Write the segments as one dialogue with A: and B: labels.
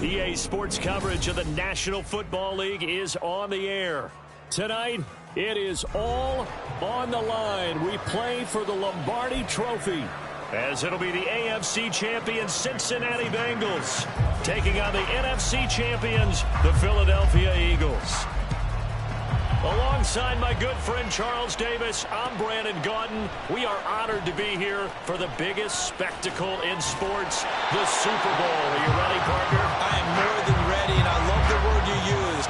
A: EA Sports coverage of the National Football League is on the air. Tonight, it is all on the line. We play for the Lombardi Trophy, as it'll be the AFC champion Cincinnati Bengals taking on the NFC champions, the Philadelphia Eagles. Alongside my good friend Charles Davis, I'm Brandon Gaudin. We are honored to be here for the biggest spectacle in sports, the Super Bowl. Are you ready, partner?
B: I am more than ready, and I love the word you used,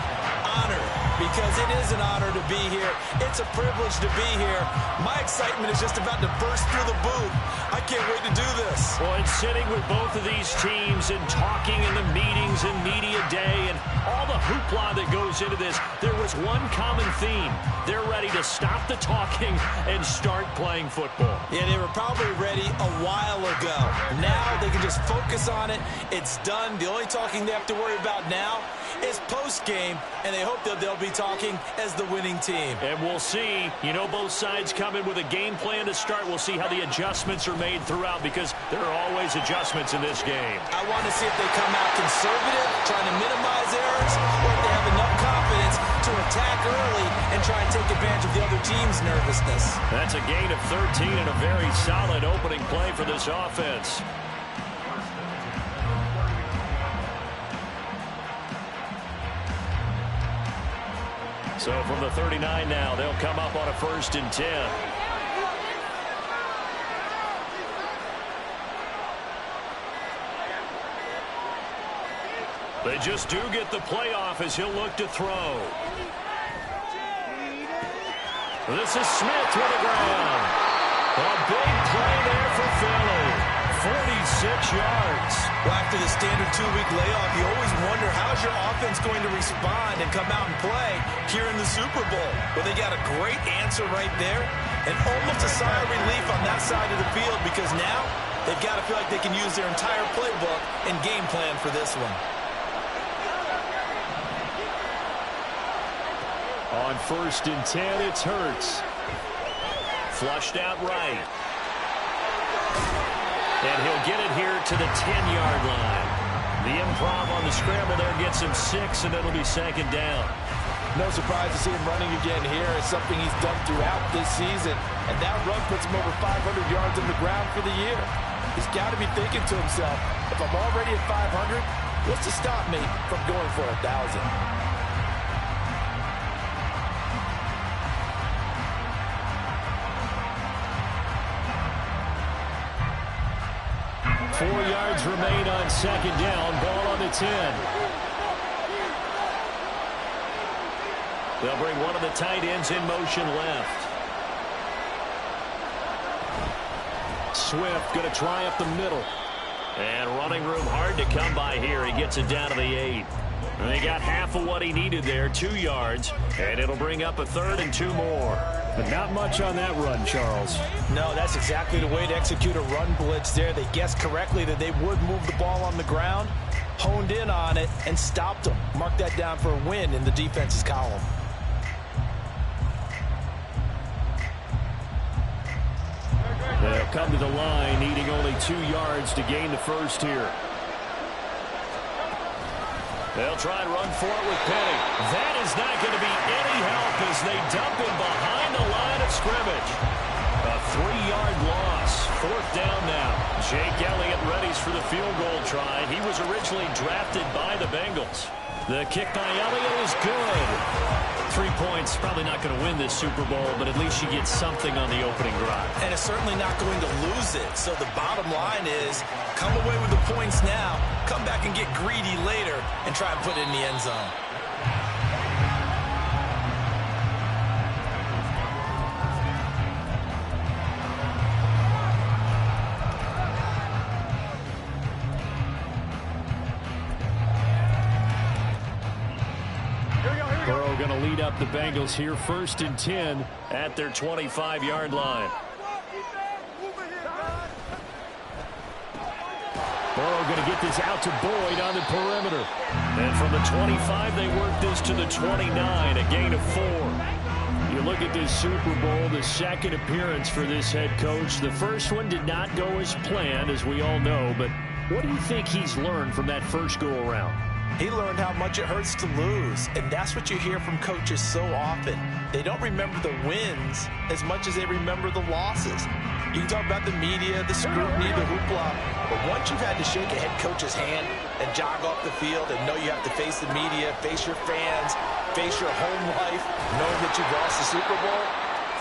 B: honor, because it is an honor to be here. It's a privilege to be here. My excitement is just about to burst through the booth. I can't wait to do this.
A: Well, and sitting with both of these teams and talking in the meetings and media day and all the hoopla that goes into this, there was one common theme. They're ready to stop the talking and start playing football.
B: Yeah, they were probably ready a while ago. Now they can just focus on it. It's done. The only talking they have to worry about now is post-game, and they hope that they'll be talking as the winning team.
A: And we'll see. You know, both sides come in with a game plan to start. We'll see how the adjustments are made throughout, because there are always adjustments in this game.
B: I want to see if they come out conservative, trying to minimize errors, or if they have enough confidence to attack early and try and take advantage of the other team's nervousness.
A: That's a gain of 13 and a very solid opening play for this offense. So from the 39 now, they'll come up on a 1st and 10. They just do get the playoff as he'll look to throw. This is Smith with the ground. A big play there for Philly. 46 yards.
B: Well, after the standard 2-week layoff, you always wonder how's your offense going to respond and come out and play here in the Super Bowl. Well, they got a great answer right there, and almost a sigh of relief on that side of the field, because now they've got to feel like they can use their entire playbook and game plan for this one.
A: On 1st and 10, it's Hurts. Flushed out right. And he'll get it here to the 10-yard line. The improv on the scramble there gets him 6, and it'll be 2nd down.
C: No surprise to see him running again here. It's something he's done throughout this season. And that run puts him over 500 yards on the ground for the year. He's got to be thinking to himself, if I'm already at 500, what's to stop me from going for 1,000?
A: 4 yards remain on 2nd down. Ball on the 10. They'll bring one of the tight ends in motion left. Swift going to try up the middle. And running room hard to come by here. He gets it down to the 8. And they got half of what he needed there, 2 yards. And it'll bring up a 3rd and 2 more. But not much on that run, Charles.
B: No, that's exactly the way to execute a run blitz there. They guessed correctly that they would move the ball on the ground, honed in on it, and stopped them. Mark that down for a win in the defense's column.
A: They'll come to the line, needing only 2 yards to gain the 1st here. They'll try and run for it with Penny. That is not going to be any help as they dump him behind the line of scrimmage. A 3-yard loss. 4th down now. Jake Elliott readies for the field goal try. He was originally drafted by the Bengals. The kick by Elliott is good. 3 points, probably not going to win this Super Bowl, but at least you get something on the opening drive.
B: And it's certainly not going to lose it. So the bottom line is, come away with the points now, come back and get greedy later, and try and put it in the end zone.
A: Burrow going to lead up the Bengals here, 1st and 10 at their 25-yard line. Burrow going to get this out to Boyd on the perimeter. And from the 25, they work this to the 29, a gain of 4. You look at this Super Bowl, the 2nd appearance for this head coach. The first one did not go as planned, as we all know, but What do you think he's learned from that first go-around?
B: He learned how much it hurts to lose, and that's what you hear from coaches so often. They don't remember the wins as much as they remember the losses. You can talk about the media, the scrutiny, the hoopla, but once you've had to shake a head coach's hand and jog off the field and know you have to face the media, face your fans, face your home life, knowing that you've lost the Super Bowl,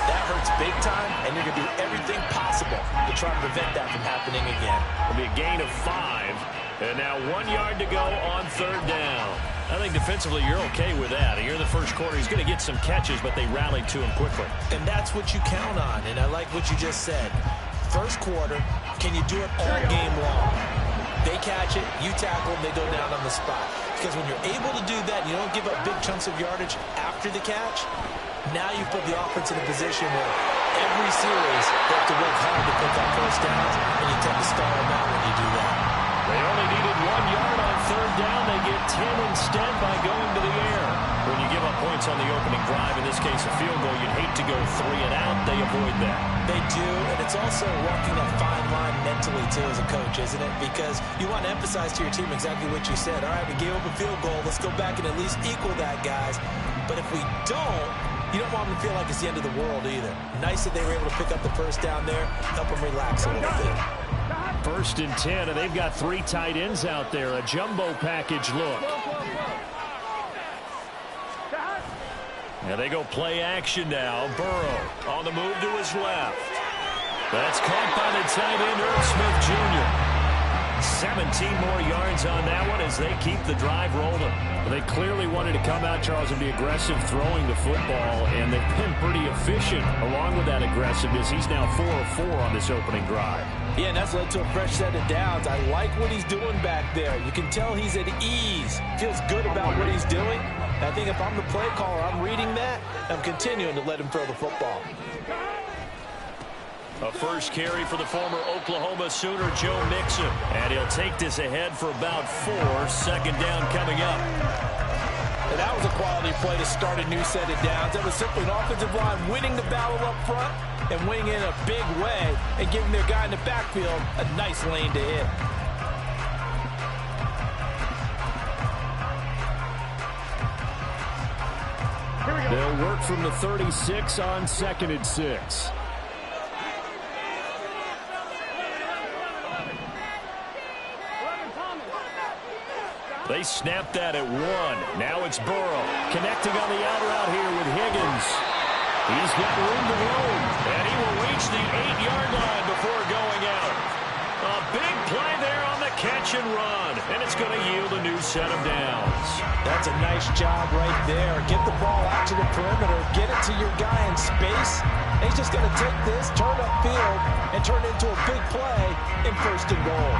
B: that hurts big time, and you're going to do everything possible to try to prevent that from happening again.
A: It'll be a gain of 5. And now 1 yard to go on 3rd down. I think defensively you're okay with that. Here in the first quarter, he's going to get some catches, but they rallied to him quickly.
B: And that's what you count on, and I like what you just said. First quarter, can you do it all game long? They catch it, you tackle them, they go down on the spot. Because when you're able to do that, you don't give up big chunks of yardage after the catch, now you put the offense in a position where every series they have to work hard to pick up first downs, and you tend to stall them out when you do that.
A: They only needed 1 yard on 3rd down. They get 10 instead by going to the air. When you give up points on the opening drive, in this case a field goal, you'd hate to go 3 and out. They avoid that.
B: They do, and it's also walking a fine line mentally, too, as a coach, isn't it? Because you want to emphasize to your team exactly what you said. All right, we gave up a field goal. Let's go back and at least equal that, guys. But if we don't, you don't want them to feel like it's the end of the world either. Nice that they were able to pick up the first down there, help them relax a little bit.
A: 1st and 10, and they've got 3 tight ends out there. A jumbo package look. And they go play action now. Burrow on the move to his left. That's caught by the tight end, Irv Smith Jr. 17 more yards on that one as they keep the drive rolling. They clearly wanted to come out, Charles, and be aggressive throwing the football, and they've been pretty efficient along with that aggressiveness. He's now 4 of 4 on this opening drive.
B: Yeah, and that's led to a fresh set of downs. I like what he's doing back there. You can tell he's at ease. Feels good about what he's doing. And I think if I'm the play caller, I'm reading that, I'm continuing to let him throw the football.
A: A first carry for the former Oklahoma Sooner, Joe Mixon. And he'll take this ahead for about 4. 2nd down coming up.
B: And that was a quality play to start a new set of downs. That was simply an offensive line winning the battle up front and winning in a big way and giving their guy in the backfield a nice lane to hit.
A: They'll work from the 36 on 2nd and 6. They snapped that at 1. Now it's Burrow connecting on the out route here with Higgins. He's got room to roam, and he will reach the 8-yard line before going out. A big play there on the catch and run, and it's going to yield a new set of downs.
B: That's a nice job right there. Get the ball out to the perimeter, get it to your guy in space. And he's just going to take this, turn upfield, and turn it into a big play in 1st and goal.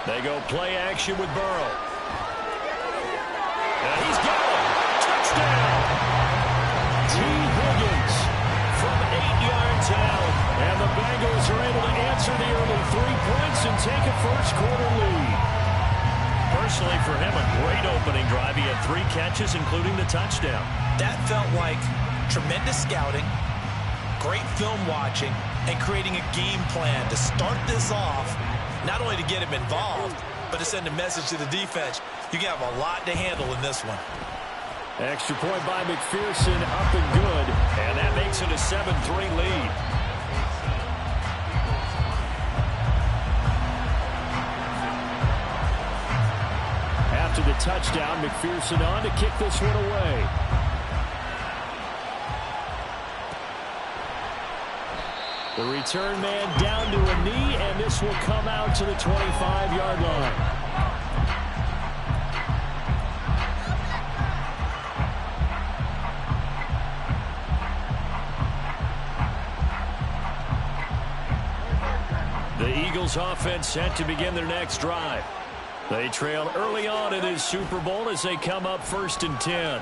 A: They go play action with Burrow. And he's got it. Touchdown. T. Higgins from 8 yards out. And the Bengals are able to answer the early 3 points and take a first quarter lead. Personally, for him, a great opening drive. He had 3 catches, including the touchdown.
B: That felt like tremendous scouting, great film watching, and creating a game plan to start this off. Not only to get him involved, but to send a message to the defense. You have a lot to handle in this one.
A: Extra point by McPherson, up and good. And that makes it a 7-3 lead. After the touchdown, McPherson on to kick this one away. The return man down to a knee, and this will come out to the 25-yard line. The Eagles offense set to begin their next drive. They trail early on in this Super Bowl as they come up 1st and 10.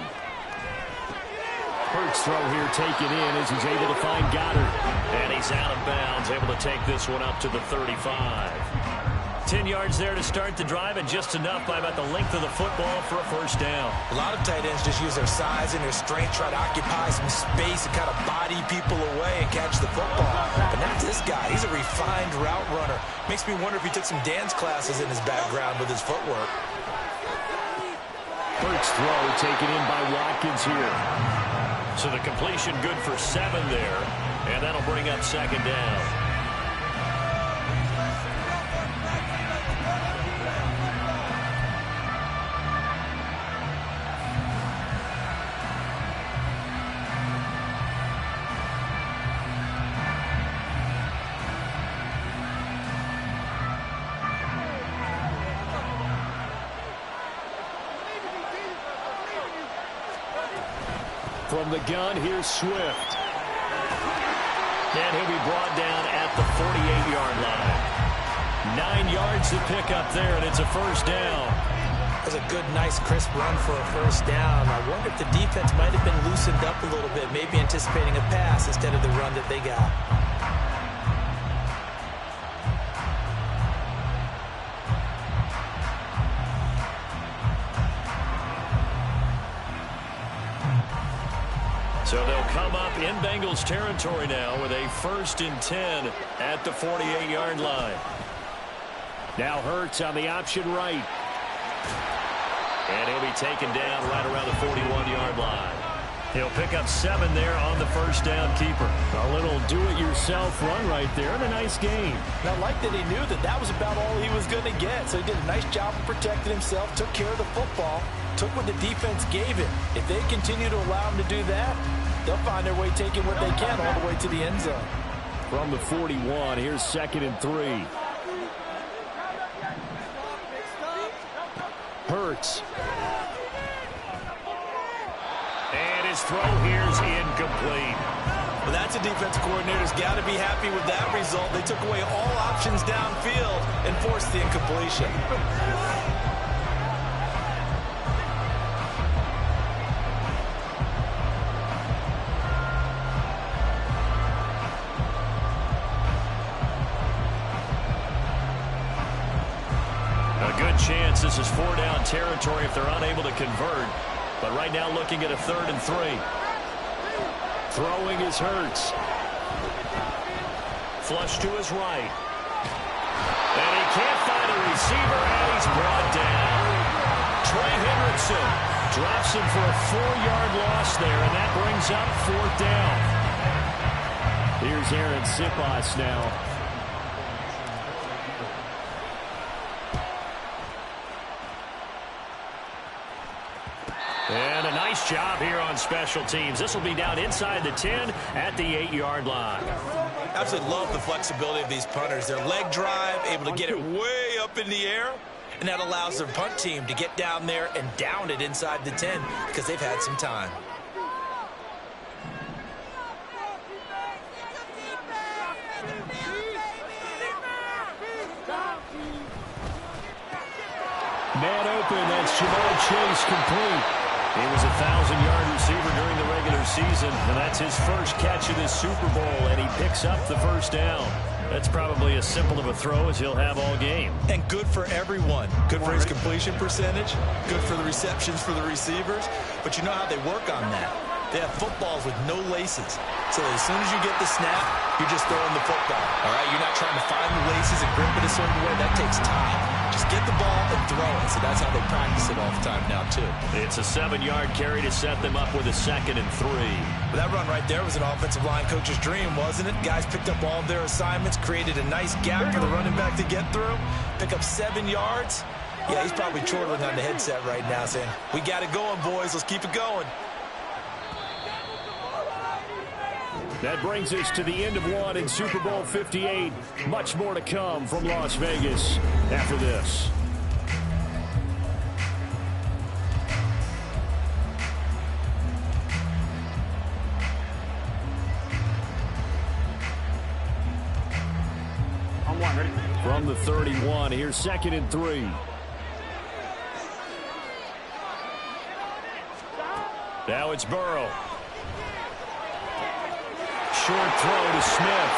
A: Hurts throw here taken in as he's able to find Goddard. And he's out of bounds, able to take this one up to the 35. 10 yards there to start the drive, and just enough by about the length of the football for a first down.
B: A lot of tight ends just use their size and their strength, try to occupy some space and kind of body people away and catch the football. But not this guy. He's a refined route runner. Makes me wonder if he took some dance classes in his background with his footwork.
A: Hurts throw taken in by Watkins here. So the completion good for 7 there, and that'll bring up second down. From the gun, here's Swift. And he'll be brought down at the 48-yard line. 9 yards to pick up there, and it's a first down.
B: That's a good, nice, crisp run for a first down. I wonder if the defense might have been loosened up a little bit, maybe anticipating a pass instead of the run that they got.
A: So they'll come up in Bengals territory now with a 1st and 10 at the 48-yard line. Now Hurts on the option right. And he'll be taken down right around the 41-yard line. He'll pick up 7 there on the first down keeper. A little do-it-yourself run right there and a nice gain.
C: And I like that he knew that that was about all he was going to get. So he did a nice job of protecting himself, took care of the football, took what the defense gave him. If they continue to allow him to do that, they'll find their way taking what they can all the way to the end zone.
A: From the 41, here's 2nd and 3. Hurts. And his throw here's incomplete.
B: Well, that's a defense coordinator's got to be happy with that result. They took away all options downfield and forced the incompletion.
A: Chance this is 4-down territory if they're unable to convert. But right now looking at a 3rd and 3. Throwing is Hurts. Flush to his right. And he can't find a receiver, and he's brought down. Trey Hendrickson drops him for a 4-yard loss there, and that brings up 4th down. Here's Aaron Siposs now. And a nice job here on special teams. This will be down inside the 10 at the 8-yard line.
B: Absolutely love the flexibility of these punters. Their leg drive, able to get it way up in the air, and that allows their punt team to get down there and down it inside the 10 because they've had some time.
A: Man open, that's Ja'Marr Chase complete. He was a 1,000-yard receiver during the regular season, and that's his first catch of this Super Bowl, and he picks up the first down. That's probably as simple of a throw as he'll have all game.
B: And good for everyone. Good for his completion percentage, good for the receptions for the receivers. But you know how they work on that. They have footballs with no laces. So as soon as you get the snap, you're just throwing the football. All right, you're not trying to find the laces and grip it a certain way. That takes time. Just get the ball and throw it. So that's how they practice it all the time now, too.
A: It's a 7-yard carry to set them up with a 2nd and 3.
B: But that run right there was an offensive line coach's dream, wasn't it? Guys picked up all of their assignments, created a nice gap for the running back to get through, pick up 7 yards. Yeah, he's probably chortling on the headset right now saying, we got it going, boys. Let's keep it going.
A: That brings us to the end of one in Super Bowl 58. Much more to come from Las Vegas after this. From the 31, here's 2nd and 3. Now it's Burrow. Short throw to Smith.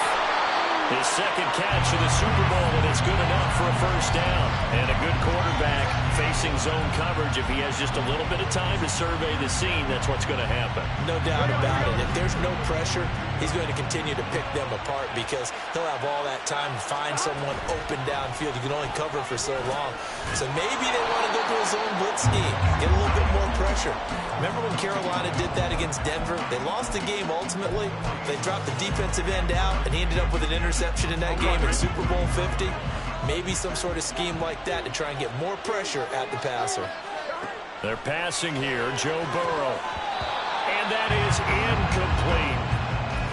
A: His second catch of the Super Bowl, and it's good enough for a first down. And a good quarterback facing zone coverage. If he has just a little bit of time to survey the scene, that's what's going to happen.
B: No doubt about it. If there's no pressure, he's going to continue to pick them apart because he'll have all that time to find someone open downfield. You can only cover for so long. So maybe they want to go to a zone blitz scheme, get a little bit more pressure. Remember when Carolina did that against Denver? They lost the game ultimately. They dropped the defensive end out, and he ended up with an interception in that game in Super Bowl 50. Maybe some sort of scheme like that to try and get more pressure at the passer.
A: They're passing here, Joe Burrow. And that is incomplete.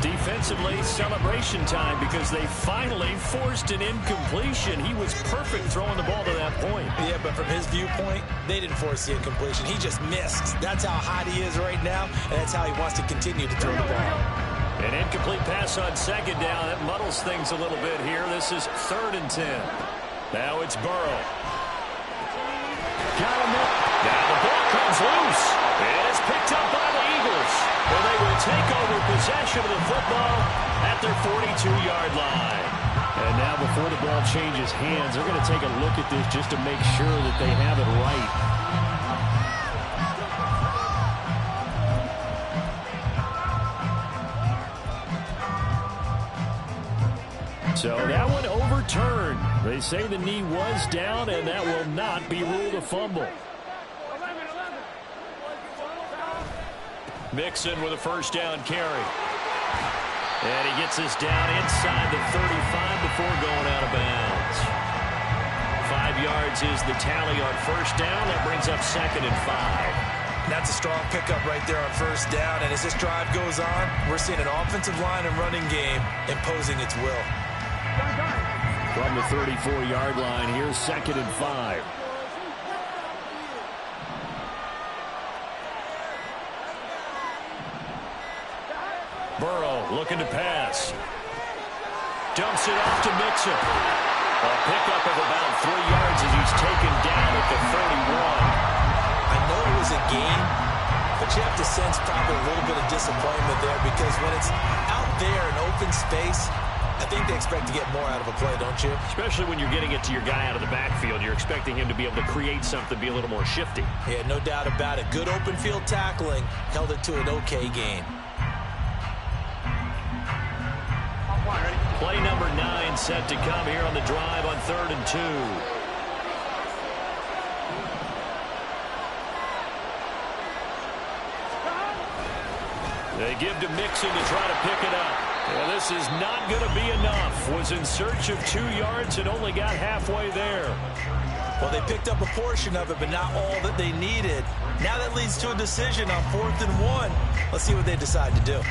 A: Defensively, celebration time because they finally forced an incompletion. He was perfect throwing the ball to that point.
B: Yeah, but from his viewpoint, they didn't force the incompletion. He just missed. That's how hot he is right now, and that's how he wants to continue to throw the ball.
A: An incomplete pass on second down. That muddles things a little bit here. This is 3rd and 10. Now it's Burrow. Got him up. Now the ball comes loose. And it's picked up by the Eagles. Well, they will take over possession of the football at their 42-yard line. And now before the ball changes hands, they're going to take a look at this just to make sure that they have it right. So that one overturned. They say the knee was down, and that will not be ruled a fumble. Mixon with a first down carry. And he gets us down inside the 35 before going out of bounds. 5 yards is the tally on first down. That brings up 2nd and 5.
B: That's a strong pickup right there on first down. And as this drive goes on, we're seeing an offensive line and running game imposing its will.
A: From the 34-yard line, here's 2nd and 5. Burrow looking to pass. Dumps it off to Mixon. A pickup of about 3 yards as he's taken down at the 31.
B: I know it was a gain, but you have to sense probably a little bit of disappointment there because when it's out there in open space, I think they expect to get more out of a play, don't you?
A: Especially when you're getting it to your guy out of the backfield. You're expecting him to be able to create something, be a little more shifty.
B: Yeah, no doubt about it. Good open field tackling held it to an okay gain.
A: Play number 9 set to come here on the drive on 3rd and 2. They give to Mixon to try to pick it up. Well, this is not going to be enough. Was in search of 2 yards and only got halfway there.
B: Well, they picked up a portion of it, but not all that they needed. Now that leads to a decision on 4th and 1. Let's see what they decide to do.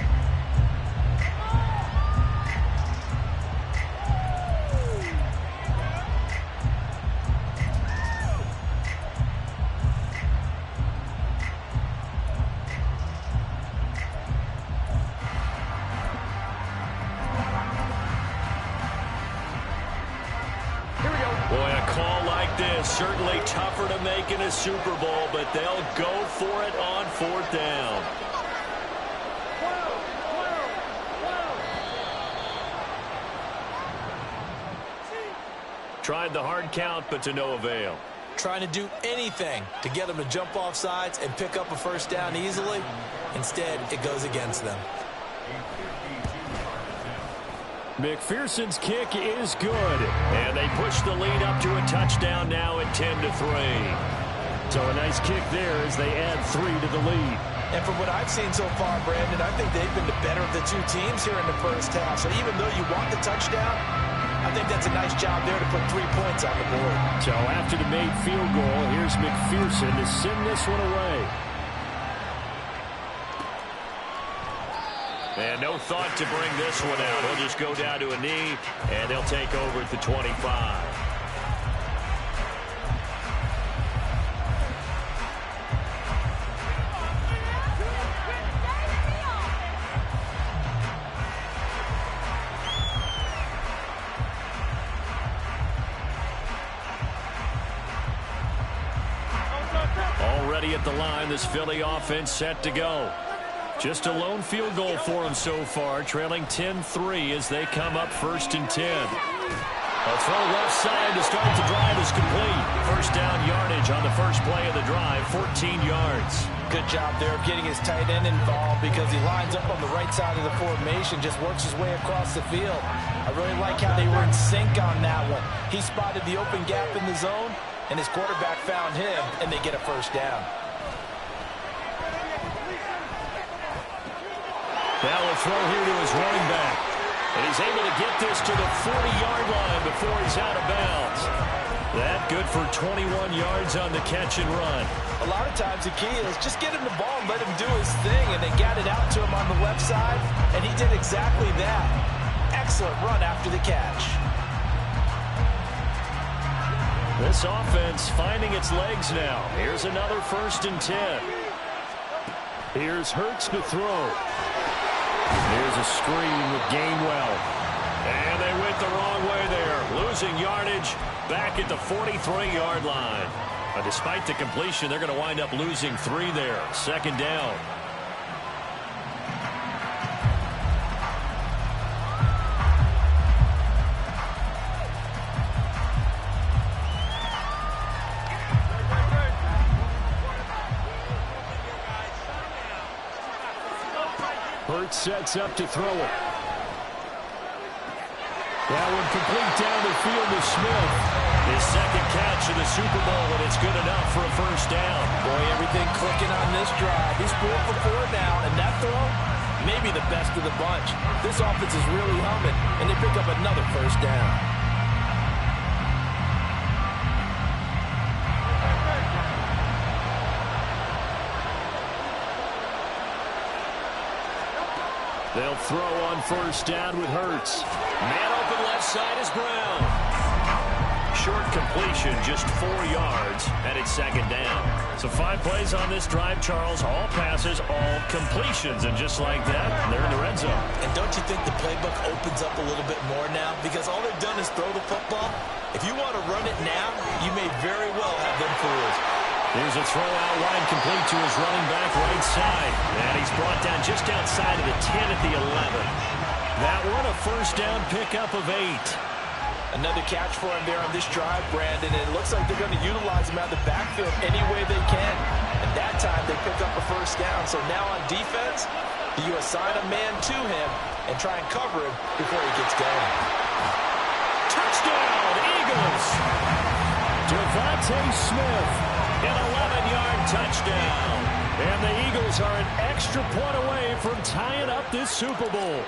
A: Certainly tougher to make in a Super Bowl, but they'll go for it on 4th down. Tried the hard count, but to no avail.
B: Trying to do anything to get them to jump off sides and pick up a first down easily. Instead, it goes against them.
A: McPherson's kick is good, and they push the lead up to a touchdown now at 10-3. So a nice kick there as they add 3 to the lead.
B: And from what I've seen so far, Brandon, I think they've been the better of the 2 teams here in the first half. So even though you want the touchdown, I think that's a nice job there to put 3 points on the board.
A: So after the made field goal, here's McPherson to send this one away. And no thought to bring this one out. He'll just go down to a knee, and they'll take over at the 25. Already at the line, this Philly offense set to go. Just a lone field goal for him so far, trailing 10-3 as they come up 1st and 10. A throw left side to start the drive is complete. First down yardage on the first play of the drive, 14 yards.
C: Good job there of getting his tight end involved because he lines up on the right side of the formation, just works his way across the field. I really like how they were in sync on that one. He spotted the open gap in the zone, and his quarterback found him, and they get a first down.
A: Now a throw here to his running back. And he's able to get this to the 40-yard line before he's out of bounds. That good for 21 yards on the catch and run.
C: A lot of times the key is just get him the ball and let him do his thing, and they got it out to him on the left side, and he did exactly that. Excellent run after the catch.
A: This offense finding its legs now. Here's another 1st and 10. Here's Hurts to throw. Here's a screen with Gainwell. And they went the wrong way there. Losing yardage back at the 43-yard line. But despite the completion, they're going to wind up losing 3 there. 2nd down. Hurts sets up to throw it. That one complete down the field to Smith. His 2nd catch of the Super Bowl, and it's good enough for a first down.
C: Boy, everything clicking on this drive. He's 4 for 4 now, and that throw, maybe the best of the bunch. This offense is really humming, and they pick up another first down.
A: They'll throw on first down with Hurts. Man open left side is Brown. Short completion, just 4 yards, and it's 2nd down. So 5 plays on this drive, Charles. All passes, all completions, and just like that, they're in the red zone.
B: And don't you think the playbook opens up a little bit more now? Because all they've done is throw the football. If you want to run it now, you may very well have them fools.
A: Here's a throw out wide, complete to his running back right side. And he's brought down just outside of the 10 at the 11. That one a first down pickup of 8.
C: Another catch for him there on this drive, Brandon. And it looks like they're going to utilize him out of the backfield any way they can. And that time they pick up a first down. So now on defense, you assign a man to him and try and cover him before he gets going.
A: Touchdown, Eagles! Devontae Smith. An 11-yard touchdown. And the Eagles are an extra point away from tying up this Super Bowl.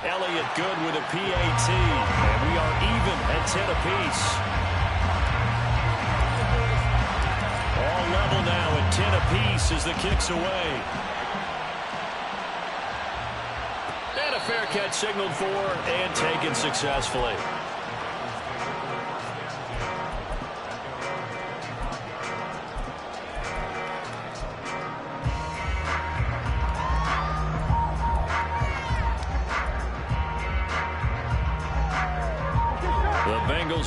A: Elliott good with a PAT. And we are even at 10 apiece. All level now at 10 apiece as the kick's away. And a fair catch signaled for and taken successfully.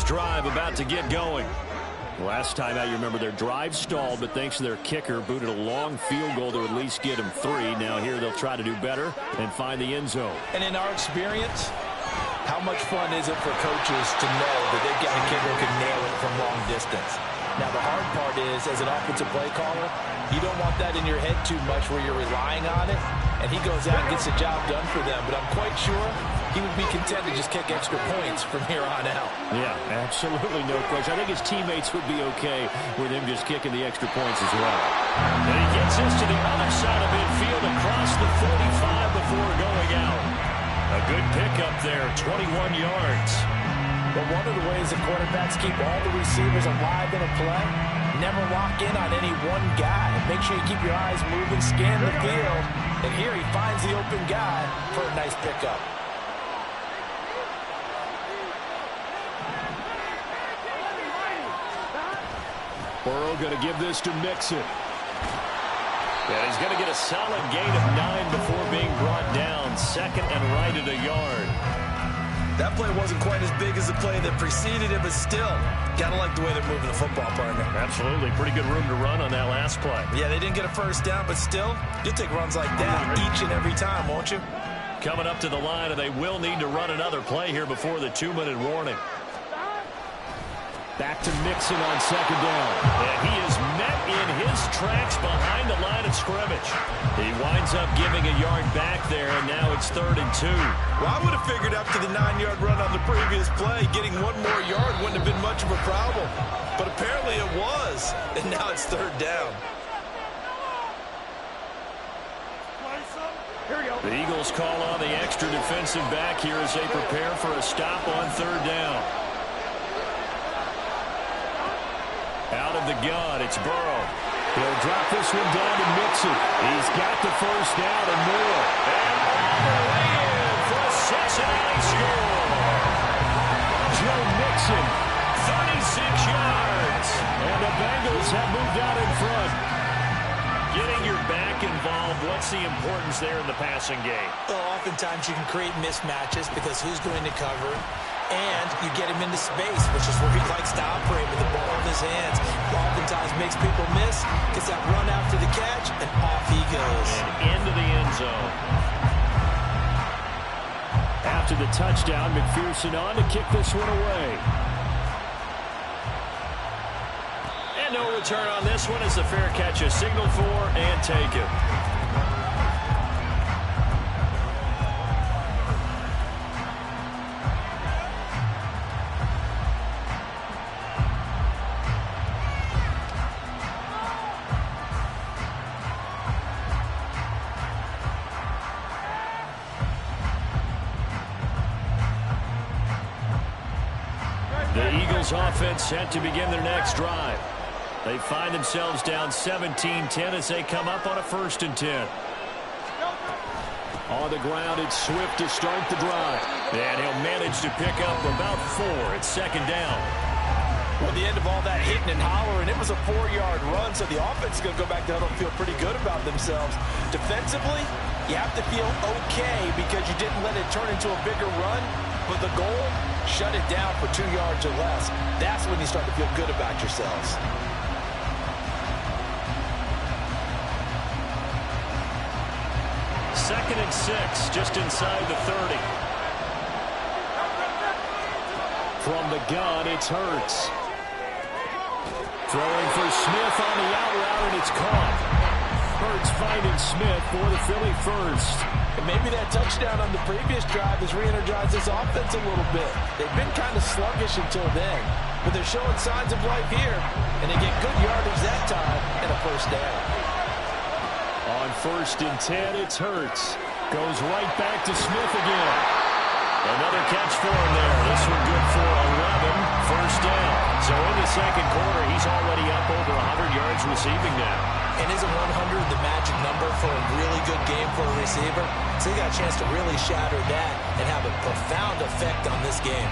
A: Drive about to get going. Last time out, you remember their drive stalled, but thanks to their kicker, booted a long field goal to at least get him 3. Now here they'll try to do better and find the end zone.
C: And in our experience, how much fun is it for coaches to know that they've got a kicker who can nail it from long distance? Now the hard part is, as an offensive play caller, you don't want that in your head too much where you're relying on it, and he goes out and gets the job done for them. But I'm quite sure he would be content to just kick extra points from here on out.
A: Yeah, absolutely no question. I think his teammates would be okay with him just kicking the extra points as well. And he gets this to the other side of midfield across the 45 before going out. A good pickup there, 21 yards.
C: But one of the ways that quarterbacks keep all the receivers alive in a play, never lock in on any one guy. Make sure you keep your eyes moving, scan the field. And here he finds the open guy for a nice pickup.
A: Burrow going to give this to Mixon. And he's going to get a solid gain of 9 before being brought down. 2nd and right at a yard.
B: That play wasn't quite as big as the play that preceded it, but still, gotta like the way they're moving the football, partner.
A: Absolutely. Pretty good room to run on that last play.
B: Yeah, they didn't get a first down, but still, you'll take runs like that each and every time, won't you?
A: Coming up to the line, and they will need to run another play here before the 2-minute warning. Back to Mixon on second down. And he is met in his tracks behind the line of scrimmage. He winds up giving a yard back there, and now it's 3rd and 2.
B: Well, I would have figured after the 9-yard run on the previous play, getting one more yard wouldn't have been much of a problem. But apparently it was, and now it's 3rd down.
A: The Eagles call on the extra defensive back here as they prepare for a stop on 3rd down. Out of the gun, it's Burrow. He'll drop this one down to Mixon. He's got the first down and more. And all the way in for a Cincinnati score. Joe Mixon, 36 yards. And the Bengals have moved out in front. Getting your back involved, what's the importance there in the passing game?
D: Well, oftentimes you can create mismatches because who's going to cover, and you get him into space, which is where he likes to operate with the ball in his hands. Oftentimes makes people miss, gets that run after the catch, and off he goes.
A: And into the end zone. After the touchdown, McPherson on to kick this one away. And no return on this one as the fair catch is signaled for and taken. The Eagles offense set to begin their next drive. They find themselves down 17-10 as they come up on a 1st and 10. On the ground, it's Swift to start the drive. And he'll manage to pick up about 4 at 2nd down.
C: Well, at the end of all that hitting and hollering, it was a 4-yard run, so the offense is going to go back to huddle and feel pretty good about themselves. Defensively, you have to feel okay because you didn't let it turn into a bigger run, but the goal, shut it down for 2 yards or less. That's when you start to feel good about yourselves.
A: 2nd and 6, just inside the 30. From the gun, it's Hurts. Throwing for Smith on the out route, and it's caught. Hurts finding Smith for the Philly first.
C: And maybe that touchdown on the previous drive has re-energized this offense a little bit. They've been kind of sluggish until then, but they're showing signs of life here, and they get good yardage that time and a first down.
A: On 1st and 10, it's Hurts. Goes right back to Smith again. Another catch for him there. This one good for 11. First down. So in the 2nd quarter, he's already up over 100 yards receiving now.
D: And isn't 100 the magic number for a really good game for a receiver? So he got a chance to really shatter that and have a profound effect on this game.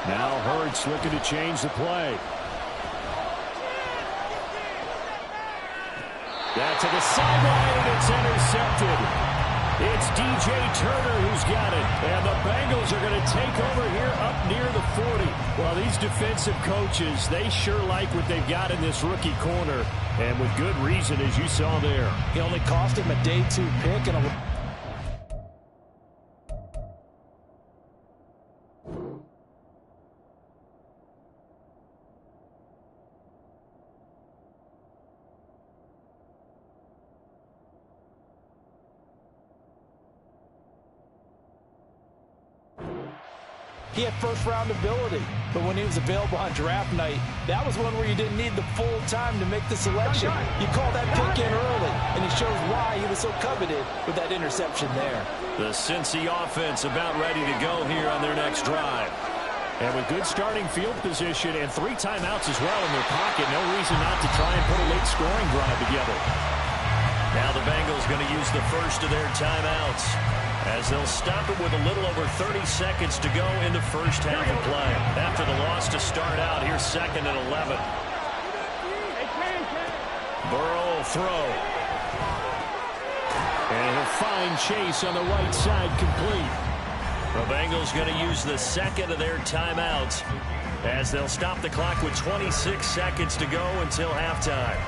A: Now Hurts looking to change the play. That to the sideline, and it's intercepted. It's DJ Turner who's got it. And the Bengals are going to take over here up near the 40. Well, these defensive coaches, they sure like what they've got in this rookie corner. And with good reason, as you saw there.
C: He only cost him a day 2 pick and a... He had first-round ability, but when he was available on draft night, that was one where you didn't need the full time to make the selection. You call that pick in early, and it shows why he was so coveted with that interception there.
A: The Cincy offense about ready to go here on their next drive. And with good starting field position and 3 timeouts as well in their pocket, no reason not to try and put a late scoring drive together. Now the Bengals going to use the first of their timeouts. as they'll stop it with a little over 30 seconds to go in the first half of play. After the loss to start out, here's 2nd and 11. Burrow will throw.
E: And he'll find Chase on the right side, complete.
A: The Bengals going to use the second of their timeouts as they'll stop the clock with 26 seconds to go until halftime.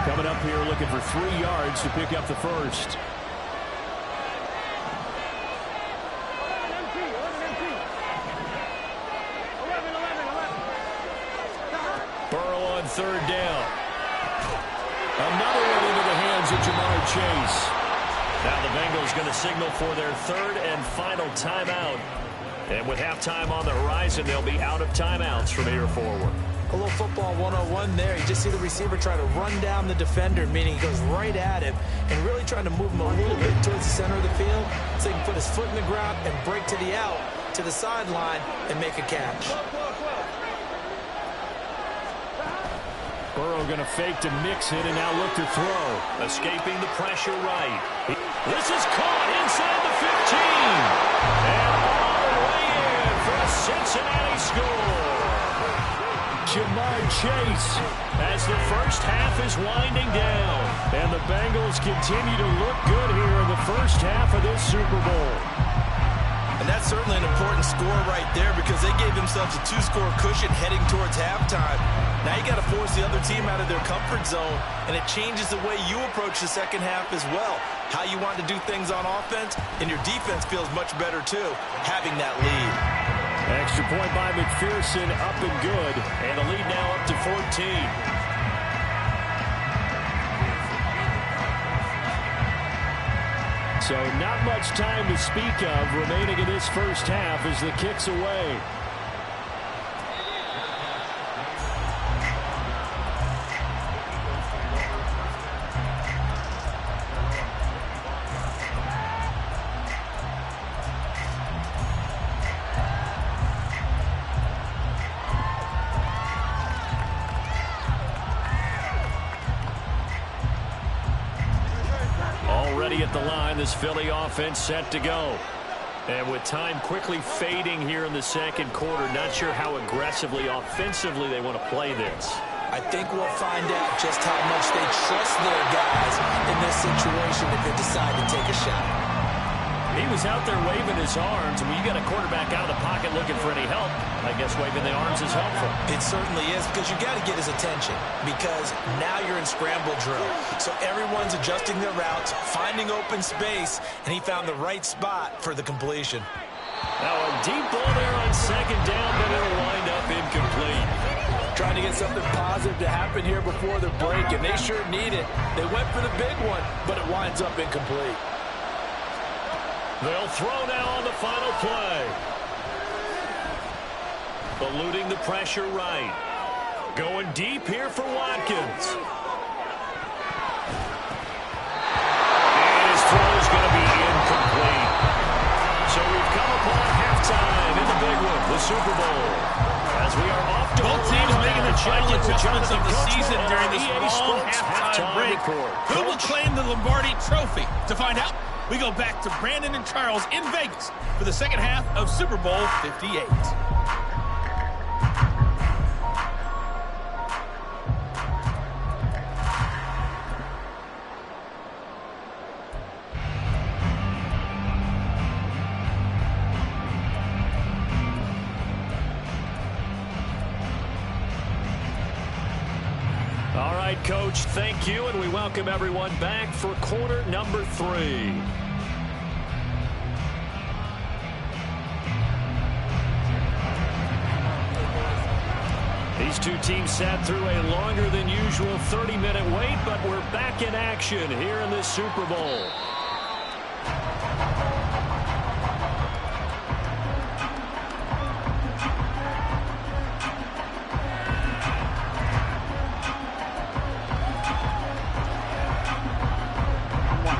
E: Coming up here looking for 3 yards to pick up the first.
A: Burrow on 3rd down.
E: Another one into the hands of Jamar Chase.
A: Now the Bengals going to signal for their 3rd and final timeout. And with halftime on the horizon, they'll be out of timeouts from here forward.
D: A little football 101 there. You just see the receiver trying to run down the defender, meaning he goes right at him and really trying to move him a little bit towards the center of the field so he can put his foot in the ground and break to the out, to the sideline, and make a catch.
E: Burrow going to fake to mix it and now look to throw.
A: Escaping the pressure right. This is caught inside the 15. And all the way in for a Cincinnati score.
E: Jamar Chase.
A: As the first half is winding down.
E: And the Bengals continue to look good here in the first half of this Super Bowl.
B: And that's certainly an important score right there because they gave themselves a 2-score cushion heading towards halftime. Now you got to force the other team out of their comfort zone, and it changes the way you approach the second half as well. How you want to do things on offense, and your defense feels much better too, having that lead.
E: Extra point by McPherson, up and good.
A: And the lead now up to 14.
E: So not much time to speak of remaining in this first half as the kick's away.
A: Already at the line, this Philly offense set to go. And with time quickly fading here in the second quarter, not sure how aggressively, offensively they want to play this.
D: I think we'll find out just how much they trust their guys in this situation if they decide to take a shot.
A: He was out there waving his arms. When you got a quarterback out of the pocket looking for any help, I guess waving the arms is helpful.
D: It certainly is because you got to get his attention because now you're in scramble drill. So everyone's adjusting their routes, finding open space, and he found the right spot for the completion.
A: Now a deep ball there on 2nd down, but it'll wind up incomplete.
C: Trying to get something positive to happen here before the break, and they sure need it. They went for the big one, but it winds up incomplete.
A: They'll throw now on the final play. Eluding the pressure right. Going deep here for Watkins. And his throw is going to be incomplete. So we've come upon halftime in the big one, the Super Bowl. As we are off to
F: both teams making the final adjustments of the season during this long halftime break. Who will claim the Lombardi Trophy? To find out, we go back to Brandon and Charles in Vegas for the second half of Super Bowl 58.
A: All right, Coach, thank you, and we welcome everyone back for quarter number 3. These two teams sat through a longer than usual 30-minute wait, but we're back in action here in this Super Bowl.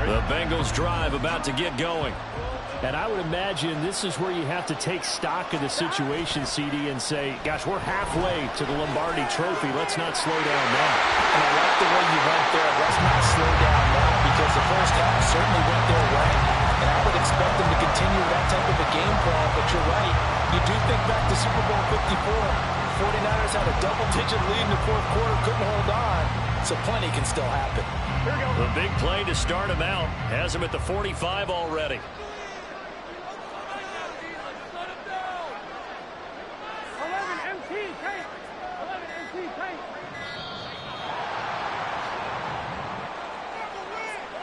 A: The Bengals drive about to get going.
E: And I would imagine this is where you have to take stock of the situation, CD, and say, gosh, we're halfway to the Lombardi Trophy. Let's not slow down now.
C: And I like the way you went there. Let's not slow down now, because the first half certainly went their way. And I would expect them to continue that type of a game plan. But you're right. You do think back to Super Bowl 54. 49ers had a double-digit lead in the fourth quarter, couldn't hold on. So plenty can still happen.
A: The big play to start him out has him at the 45 already.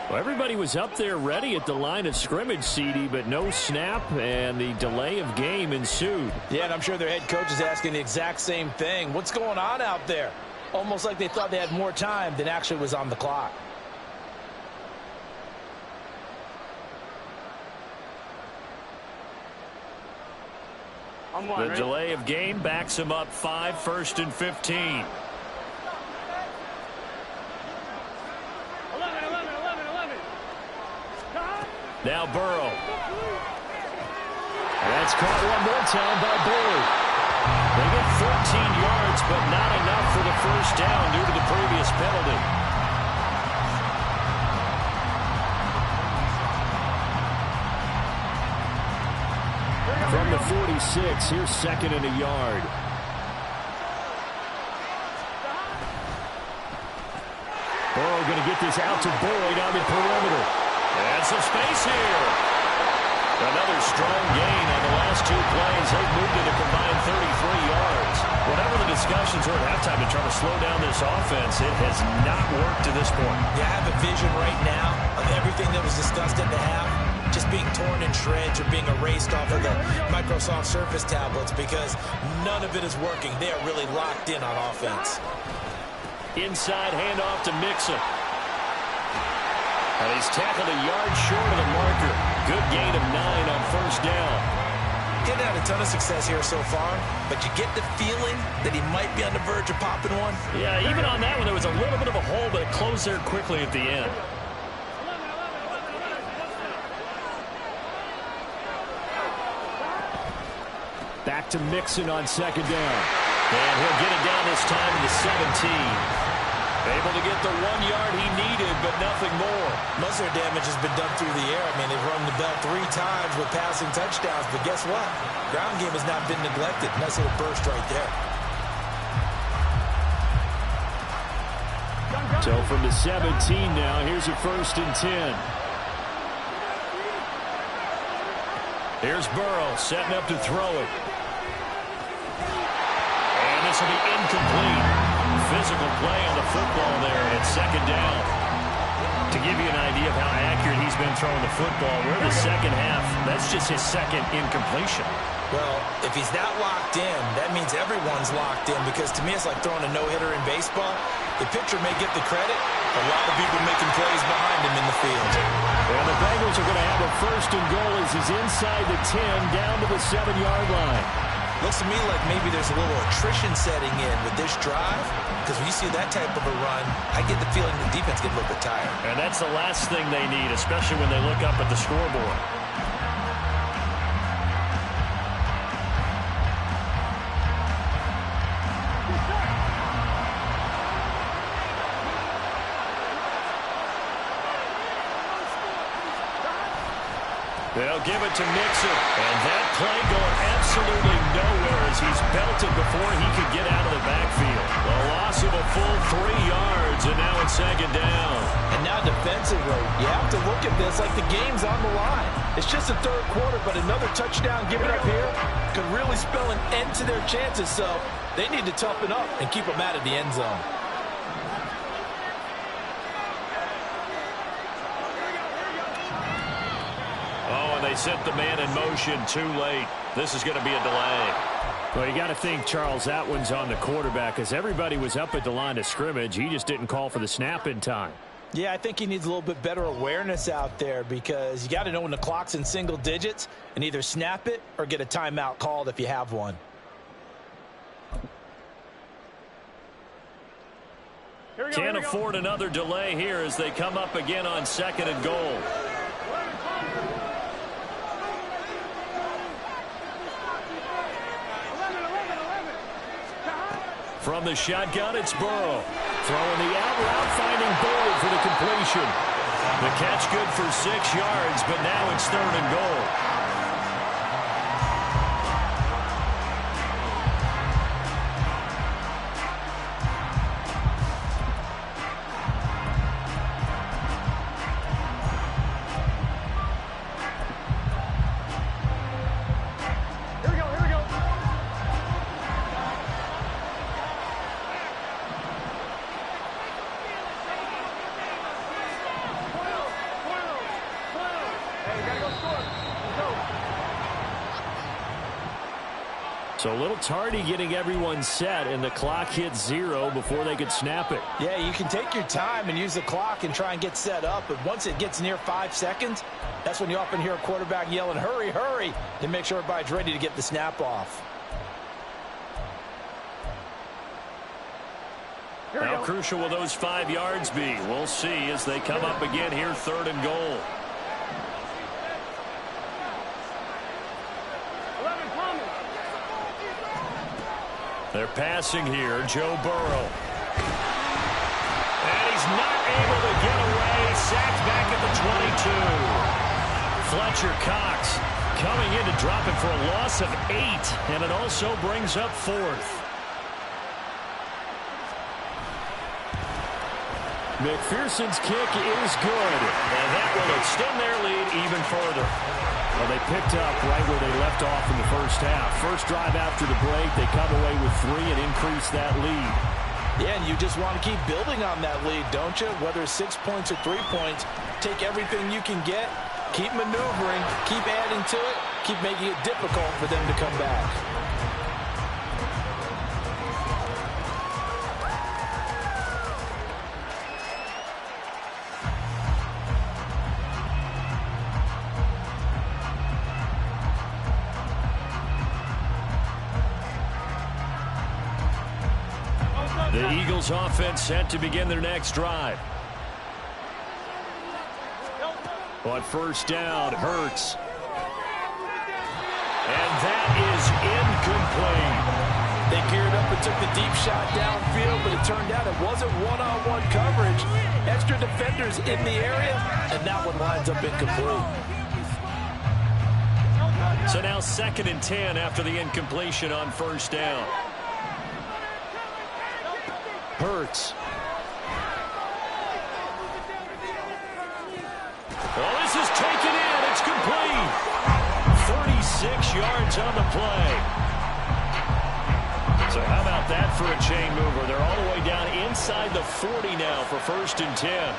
E: Well, everybody was up there ready at the line of scrimmage, CD, but no snap, and the delay of game ensued.
C: Yeah, and I'm sure their head coach is asking the exact same thing. What's going on out there? Almost like they thought they had more time than actually was on the clock.
A: The delay of game backs him up 5, 1st and 15. Now Burrow. That's caught one more time by Boyd. They get 14 yards, but not enough for the first down due to the previous penalty.
E: From the 46, here's 2nd and a yard. Burrow going to get this out to Boyd on the perimeter.
A: And some space here. Another strong gain on the last 2 plays. They've moved it a combined 33 yards. Whatever the discussions were at halftime to try to slow down this offense, it has not worked to this point.
D: Yeah, I have a vision right now of everything that was discussed at the half just being torn in shreds or being erased off of the Microsoft Surface tablets, because none of it is working. They are really locked in on offense.
A: Inside handoff to Mixon. And he's tackled a yard short of the marker. Good gain of 9 on first down.
D: He hasn't had a ton of success here so far, but you get the feeling that he might be on the verge of popping one.
A: Yeah, even on that one, there was a little bit of a hole, but it closed there quickly at the end.
E: Back to Mixon on 2nd down.
A: And he'll get it down this time to the 17. Able to get the 1 yard he needed, but nothing more.
D: Most of their damage has been done through the air. I mean, they've rung the bell 3 times with passing touchdowns, but guess what? Ground game has not been neglected. Nice little burst right there.
E: So from the 17 now, here's a 1st and 10.
A: Here's Burrow setting up to throw it. And this will be incomplete. Physical play on the football there at 2nd down. To give you an idea of how accurate he's been throwing the football, we're in the second half. That's just his 2nd incompletion.
D: Well, if he's that locked in, that means everyone's locked in, because to me it's like throwing a no-hitter in baseball. The pitcher may get the credit, a lot of people making plays behind him in the field.
E: And the Bengals are going to have a 1st and goal as he's inside the 10, down to the 7-yard line.
D: Looks to me like maybe there's a little attrition setting in with this drive, because when you see that type of a run, I get the feeling the defense gets a little bit tired.
A: And that's the last thing they need, especially when they look up at the scoreboard. They'll give it to Mixon. And that play going absolutely nowhere as he's belted before he could get out of the backfield. A loss of a full 3 yards, and now it's 2nd down.
C: And now defensively, you have to look at this like the game's on the line. It's just the 3rd quarter, but another touchdown given up here could really spell an end to their chances. So they need to toughen up and keep them out of the end zone.
A: They set the man in motion too late. This is going to be a delay.
E: Well, you got to think, Charles, that one's on the quarterback, as everybody was up at the line of scrimmage. He just didn't call for the snap in time.
D: Yeah, I think he needs a little bit better awareness out there, because you got to know when the clock's in single digits and either snap it or get a timeout called if you have one.
A: Can't afford another delay here as they come up again on 2nd and goal. From the shotgun, it's Burrow. Throwing the out route, finding Boyd for the completion. The catch good for 6 yards, but now it's 3rd and goal. So a little tardy getting everyone set, and the clock hits 0 before they could snap it.
D: Yeah, you can take your time and use the clock and try and get set up, but once it gets near 5 seconds, that's when you often hear a quarterback yelling, hurry, hurry, to make sure everybody's ready to get the snap off.
A: How crucial will those 5 yards be? We'll see as they come up again here, 3rd and goal. They're passing here, Joe Burrow. And he's not able to get away. Sacked back at the 22. Fletcher Cox coming in to drop it for a loss of 8. And it also brings up 4th. McPherson's kick is good. And that will extend their lead even further. Well, they picked up right where they left off in the first half. First drive after the break, they come away with 3 and increase that lead.
D: Yeah, and you just want to keep building on that lead, don't you? Whether it's 6 points or 3 points, take everything you can get, keep maneuvering, keep adding to it, keep making it difficult for them to come back.
A: The Eagles offense set to begin their next drive. On first down, Hurts. And that is incomplete.
D: They geared up and took the deep shot downfield, but it turned out it wasn't one-on-one coverage. Extra defenders in the area, and that one lines up incomplete.
A: So now 2nd and 10 after the incompletion on first down. Hurts. Well, this is taken in. It's complete. 36 yards on the play. So how about that for a chain mover? They're all the way down inside the 40 now for 1st and 10.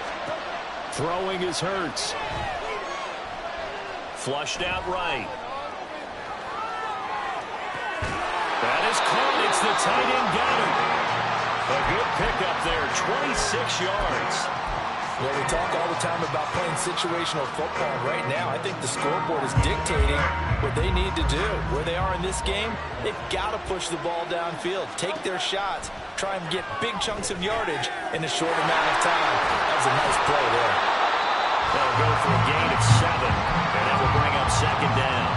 A: Throwing is Hurts. Flushed out right. That is caught. It's the tight end got it. A good pickup there, 26 yards.
D: Well, we talk all the time about playing situational football. Right now, I think the scoreboard is dictating what they need to do. Where they are in this game, they've got to push the ball downfield, take their shots, try and get big chunks of yardage in a short amount of time. That was a nice play there.
A: They'll go for a gain of 7, and that will bring up 2nd down.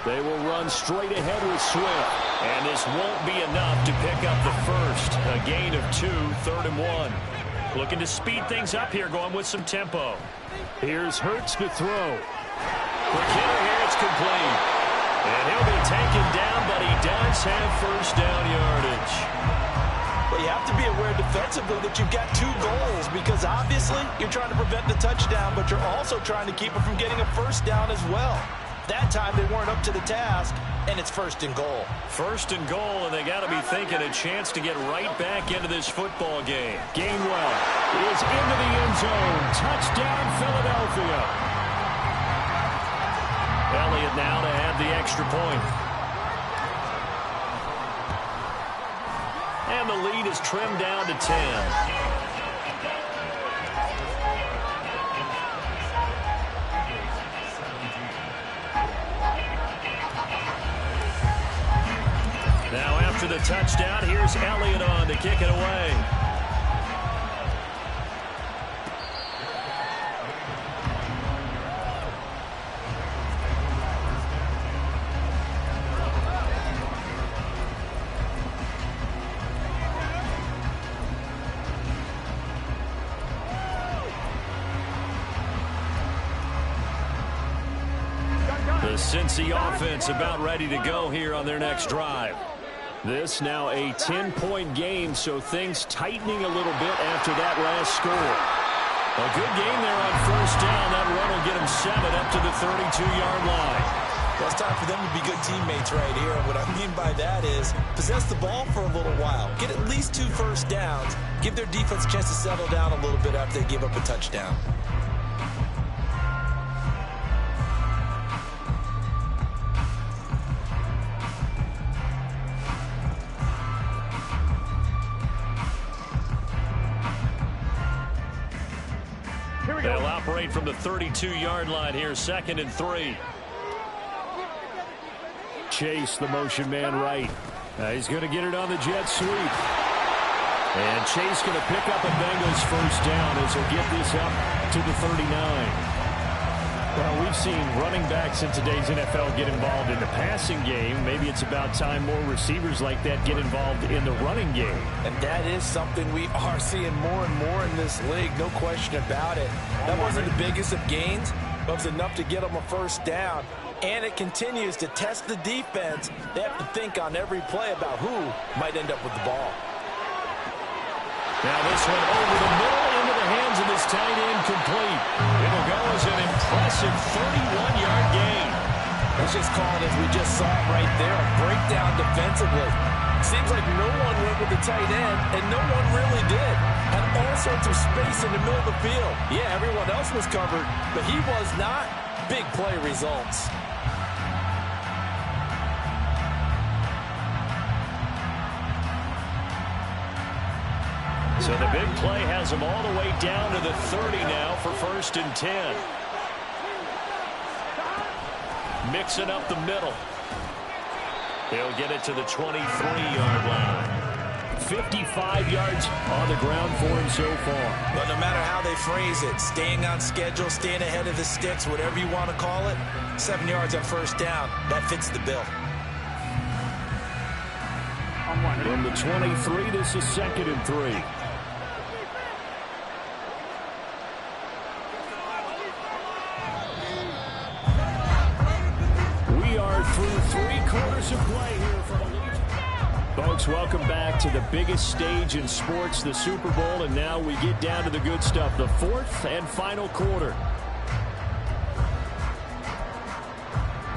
A: They will run straight ahead with Swift. And this won't be enough to pick up the first. A gain of 2, 3rd and 1. Looking to speed things up here, going with some tempo. Here's Hurts to throw. Quick hitter here, it's complete. And he'll be taken down, but he does have first down yardage.
D: Well, you have to be aware defensively that you've got 2 goals because obviously you're trying to prevent the touchdown, but you're also trying to keep it from getting a first down as well. That time they weren't up to the task, and it's 1st and goal. 1st and goal, and they got to be thinking a chance to get right back into this football game.
E: Gainwell is into the end zone. Touchdown, Philadelphia.
A: Elliott now to have the extra point. And the lead is trimmed down to 10. Now after the touchdown, here's Elliott on to kick it away. The Cincy offense about ready to go here on their next drive.
E: This now a 10-point game, so things tightening a little bit after that last score.
A: A good game there on first down. That run will get them 7 up to the 32-yard line.
B: Well, it's time for them to be good teammates right here. And what I mean by that is possess the ball for a little while. Get at least 2 first downs. Give their defense a chance to settle down a little bit after they give up a touchdown.
A: They'll operate from the 32-yard line here, 2nd and 3.
E: Chase, the motion man right. He's going to get it on the jet sweep. And Chase going to pick up a Bengals first down as he'll get this up to the 39. Well, we've seen running backs in today's NFL get involved in the passing game. Maybe it's about time more receivers like that get involved in the running game.
C: And that is something we are seeing more and more in this league, no question about it. That wasn't the biggest of gains, but it was enough to get them a first down. And it continues to test the defense. They have to think on every play about who might end up with the ball.
A: Now this one over the middle into the hands of this tight end, complete. It'll go as an impressive 31-yard gain.
C: Let's just call it as we just saw it right there, a breakdown defensively. Seems like no one went with the tight end, and no one really did. Had all sorts of space in the middle of the field. Yeah, everyone else was covered, but he was not. Big play results.
A: So the big play has them all the way down to the 30 now for 1st and 10. Mixing up the middle. They'll get it to the 23-yard line. 55 yards on the ground for him so far.
B: But no matter how they phrase it, staying on schedule, staying ahead of the sticks, whatever you want to call it, 7 yards on first down, that fits the bill.
E: From the 23, this is 2nd and 3. Through 3 quarters of play here from Allegiant. Folks, welcome back to the biggest stage in sports, the Super Bowl, and now we get down to the good stuff, the 4th and final quarter.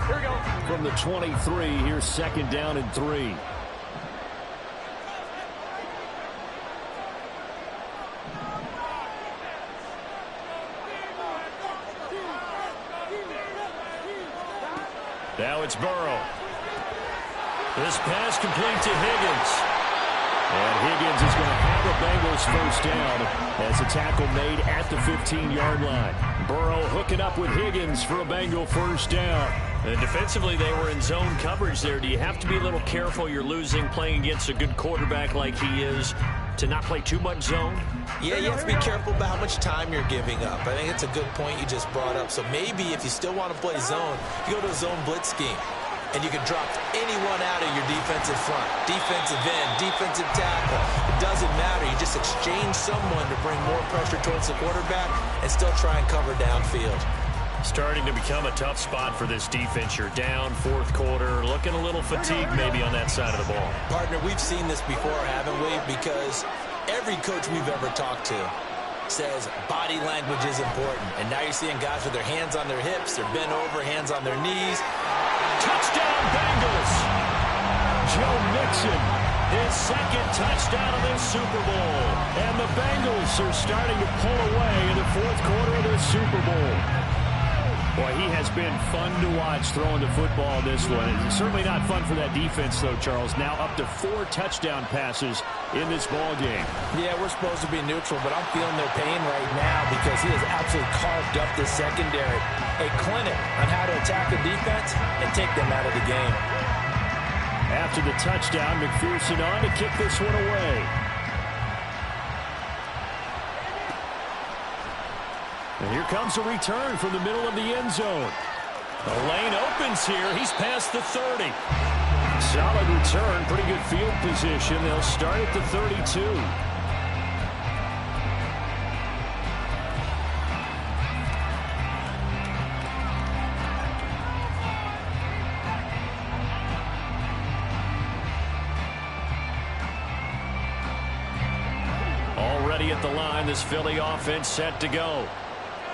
E: Here we go. From the 23, here's 2nd down and 3. Now it's Burrow. This pass complete to Higgins. And Higgins is going to have a Bengals first down as a tackle made at the 15-yard line. Burrow hooking up with Higgins for a Bengal first down.
A: And defensively, they were in zone coverage there. Do you have to be a little careful? You're losing playing against a good quarterback like he is to not play too much zone?
B: Yeah, you have to be careful about how much time you're giving up. I think it's a good point you just brought up. So maybe if you still want to play zone, you go to a zone blitz scheme. And you can drop anyone out of your defensive front. Defensive end, defensive tackle. It doesn't matter. You just exchange someone to bring more pressure towards the quarterback and still try and cover downfield.
A: Starting to become a tough spot for this defense. You're down 4th quarter, looking a little fatigued maybe on that side of the ball.
B: Partner, we've seen this before, haven't we? Because every coach we've ever talked to says body language is important. And now you're seeing guys with their hands on their hips, they're bent over, hands on their knees.
A: Touchdown Bengals! Joe Mixon, his 2nd touchdown of this Super Bowl.
E: And the Bengals are starting to pull away in the 4th quarter of this Super Bowl. Boy, he has been fun to watch throwing the football this one. It's certainly not fun for that defense, though, Charles. Now up to 4 touchdown passes in this ball game.
C: Yeah, we're supposed to be neutral, but I'm feeling their pain right now because he has absolutely carved up this secondary. A clinic on how to attack the defense and take them out of the game.
E: After the touchdown, McPherson on to kick this one away. And here comes a return from the middle of the end zone.
A: The lane opens here. He's past the 30.
E: Solid return. Pretty good field position. They'll start at the 32. at the line. This Philly offense set to go.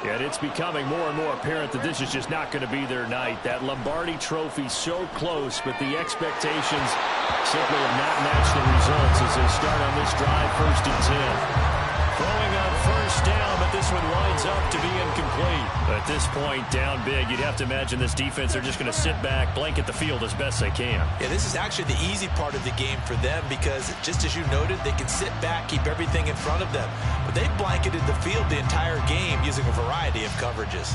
E: And it's becoming more and more apparent that this is just not going to be their night. That Lombardi Trophy so close, but the expectations simply have not matched the results as they start on this drive, 1st and 10. Throwing on 1st down, but this one winds up to be incomplete. At this point, down big, you'd have to imagine this defense, they're just going to sit back, blanket the field as best they can.
D: Yeah, this is actually the easy part of the game for them because, just as you noted, they can sit back, keep everything in front of them. But they've blanketed the field the entire game using a variety of coverages.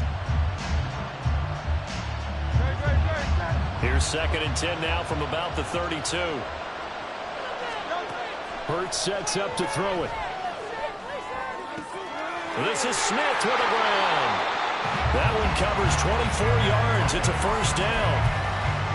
E: Here's 2nd and 10 now from about the 32. Hurts sets up to throw it. This is Smith with a ground. That one covers 24 yards. It's a 1st down.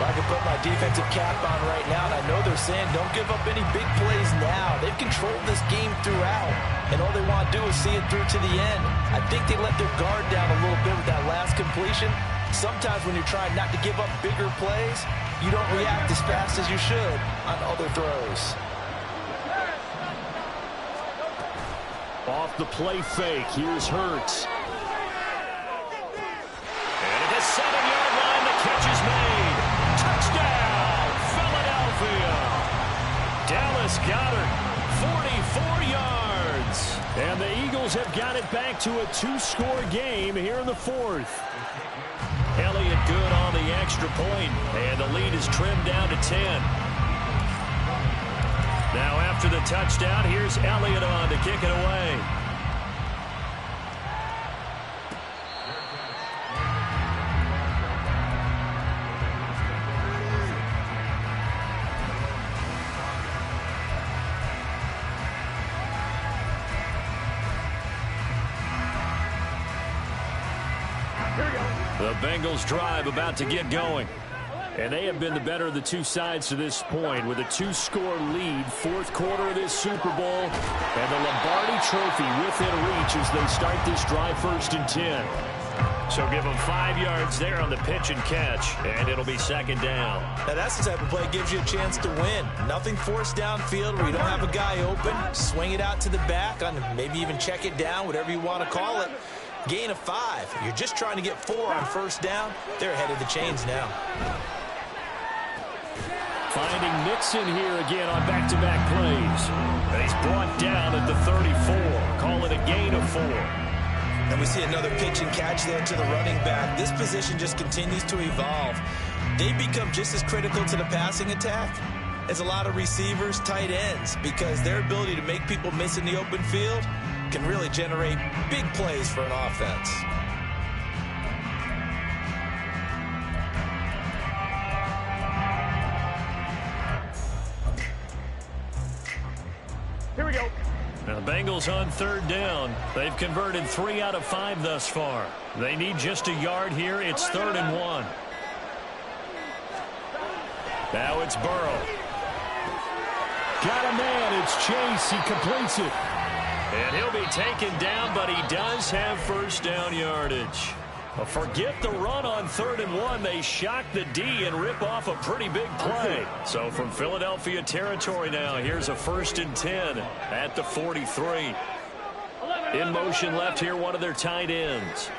C: Well, I can put my defensive cap on right now, and I know they're saying don't give up any big plays now. They've controlled this game throughout, and all they want to do is see it through to the end. I think they let their guard down a little bit with that last completion. Sometimes when you're trying not to give up bigger plays, you don't react as fast as you should on other throws.
E: Off the play fake, here's Hurts. And at the 7-yard line, the catch is made. Touchdown, Philadelphia. Dallas Goedert, 44 yards. And the Eagles have got it back to a 2-score game here in the 4th. Elliott good on the extra point, and the lead is trimmed down to 10. Now after the touchdown, here's Elliott on to kick it away. The Bengals drive about to get going. And they have been the better of the two sides to this point with a 2-score lead, 4th quarter of this Super Bowl, and the Lombardi Trophy within reach as they start this drive, 1st and 10. So give them 5 yards there on the pitch and catch, and it'll be 2nd down.
D: Now that's the type of play that gives you a chance to win. Nothing forced downfield where you don't have a guy open. Swing it out to the back, on maybe even check it down, whatever you want to call it. Gain of 5. You're just trying to get 4 on 1st down. They're ahead of the chains now.
E: Finding Mixon here again on back-to-back plays. And he's brought down at the 34. Call it a gain of 4.
D: And we see another pitch and catch there to the running back. This position just continues to evolve. They become just as critical to the passing attack as a lot of receivers, tight ends, because their ability to make people miss in the open field can really generate big plays for an offense.
E: Here we go. Now the Bengals on 3rd down. They've converted 3 out of 5 thus far. They need just a yard here. It's 3rd and 1. Now it's Burrow. Got a man. It's Chase. He completes it. And he'll be taken down, but he does have 1st down yardage. Well, forget the run on 3rd and 1. They shock the D and rip off a pretty big play. So from Philadelphia territory now, here's a 1st and 10 at the 43. In motion left here, one of their tight ends.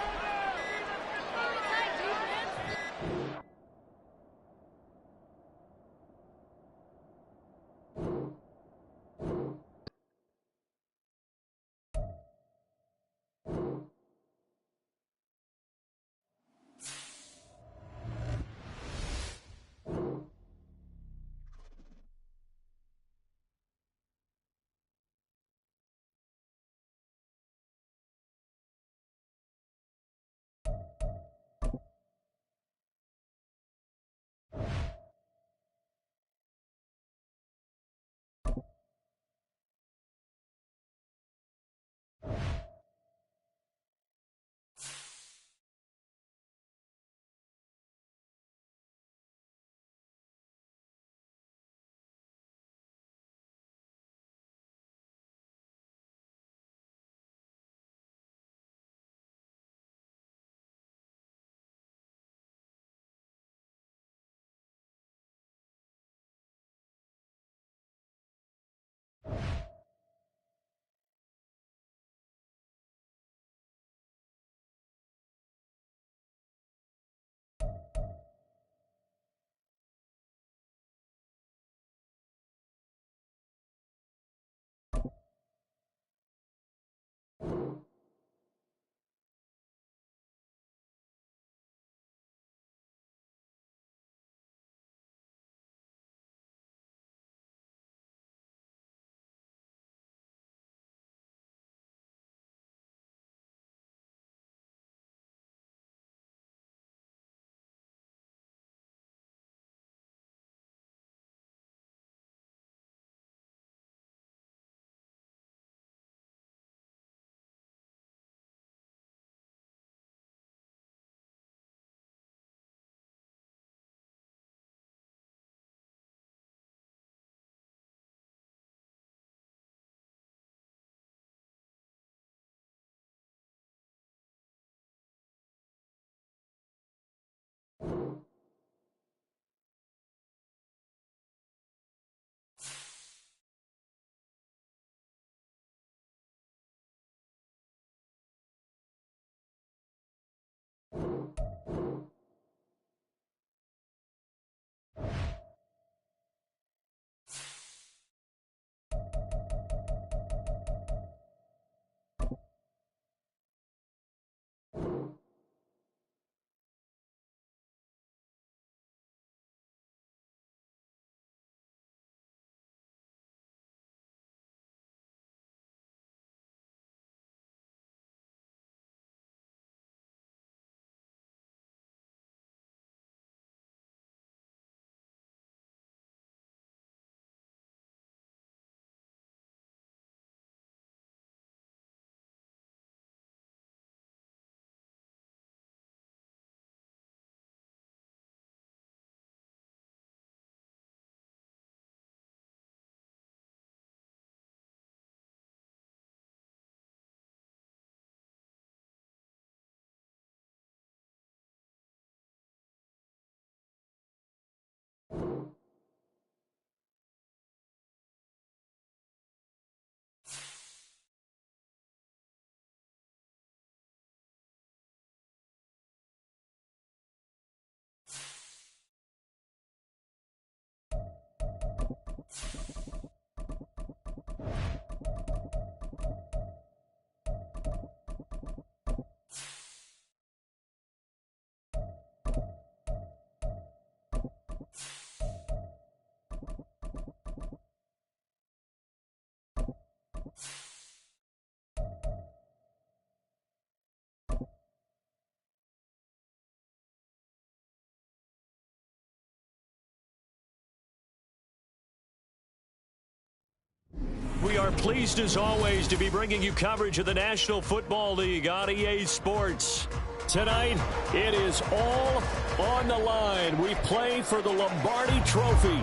E: We are pleased, as always, to be bringing you coverage of the National Football League on EA Sports. Tonight, it is all on the line. We play for the Lombardi Trophy,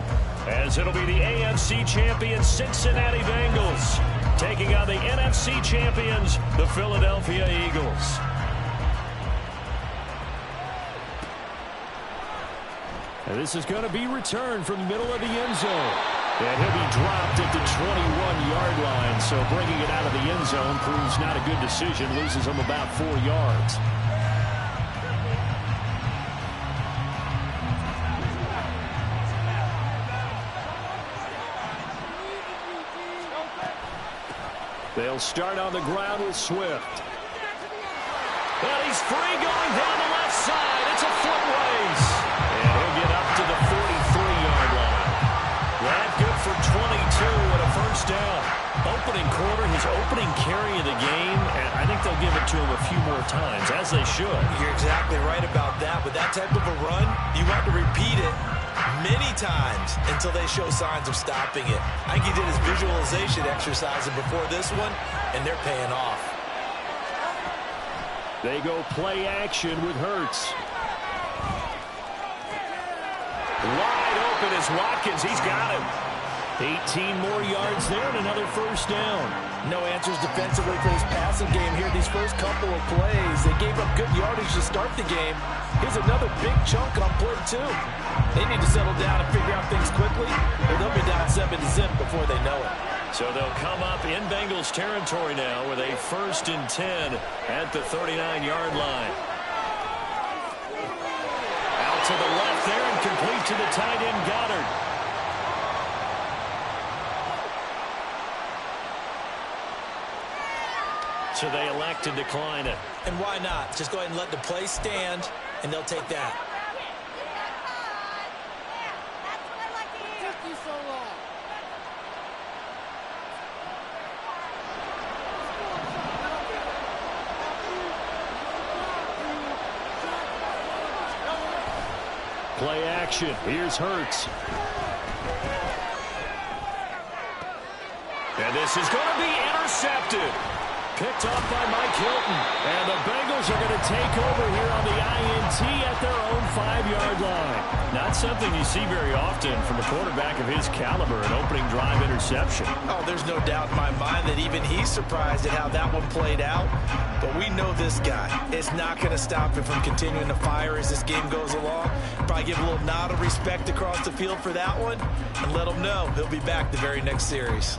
E: as it'll be the AFC champion Cincinnati Bengals taking on the NFC champions, the Philadelphia Eagles. And this is going to be returned from the middle of the end zone. And he'll be dropped at the 21-yard line, so bringing it out of the end zone proves not a good decision, loses him about 4 yards. They'll start on the ground with Swift. And he's free going down the left side. It's a foot race. And he'll get up to the 43-yard line. That good for 22 and a first down. Opening quarter, his opening carry of the game, and I think they'll give it to him a few more times, as they should.
B: You're exactly right about that. With that type of a run, you want to repeat it many times until they show signs of stopping it. I think he did his visualization exercise before this one, and they're paying off.
E: They go play action with Hurts. Wide open is Watkins. He's got him. 18 more yards there and another first down.
C: No answers defensively for this passing game here. These first couple of plays, they gave up good yardage to start the game. Here's another big chunk on play 2. They need to settle down and figure out things quickly, or they'll be down 7-0 before they know it.
E: So they'll come up in Bengals territory now with a 1st and 10 at the 39-yard line. Out to the left there and complete to the tight end Goddard. So they elect to decline it.
D: And why not? Just go ahead and let the play stand, and they'll take that.
E: Play action. Here's Hurts. And this is going to be intercepted. Picked off by Mike Hilton. And the Bengals are going to take over here on the INT at their own 5-yard line. Not something you see very often from a quarterback of his caliber, an opening drive interception.
B: Oh, there's no doubt in my mind that even he's surprised at how that one played out. But we know this guy. It's not going to stop him from continuing to fire as this game goes along. Probably give a little nod of respect across the field for that one and let him know he'll be back the very next series.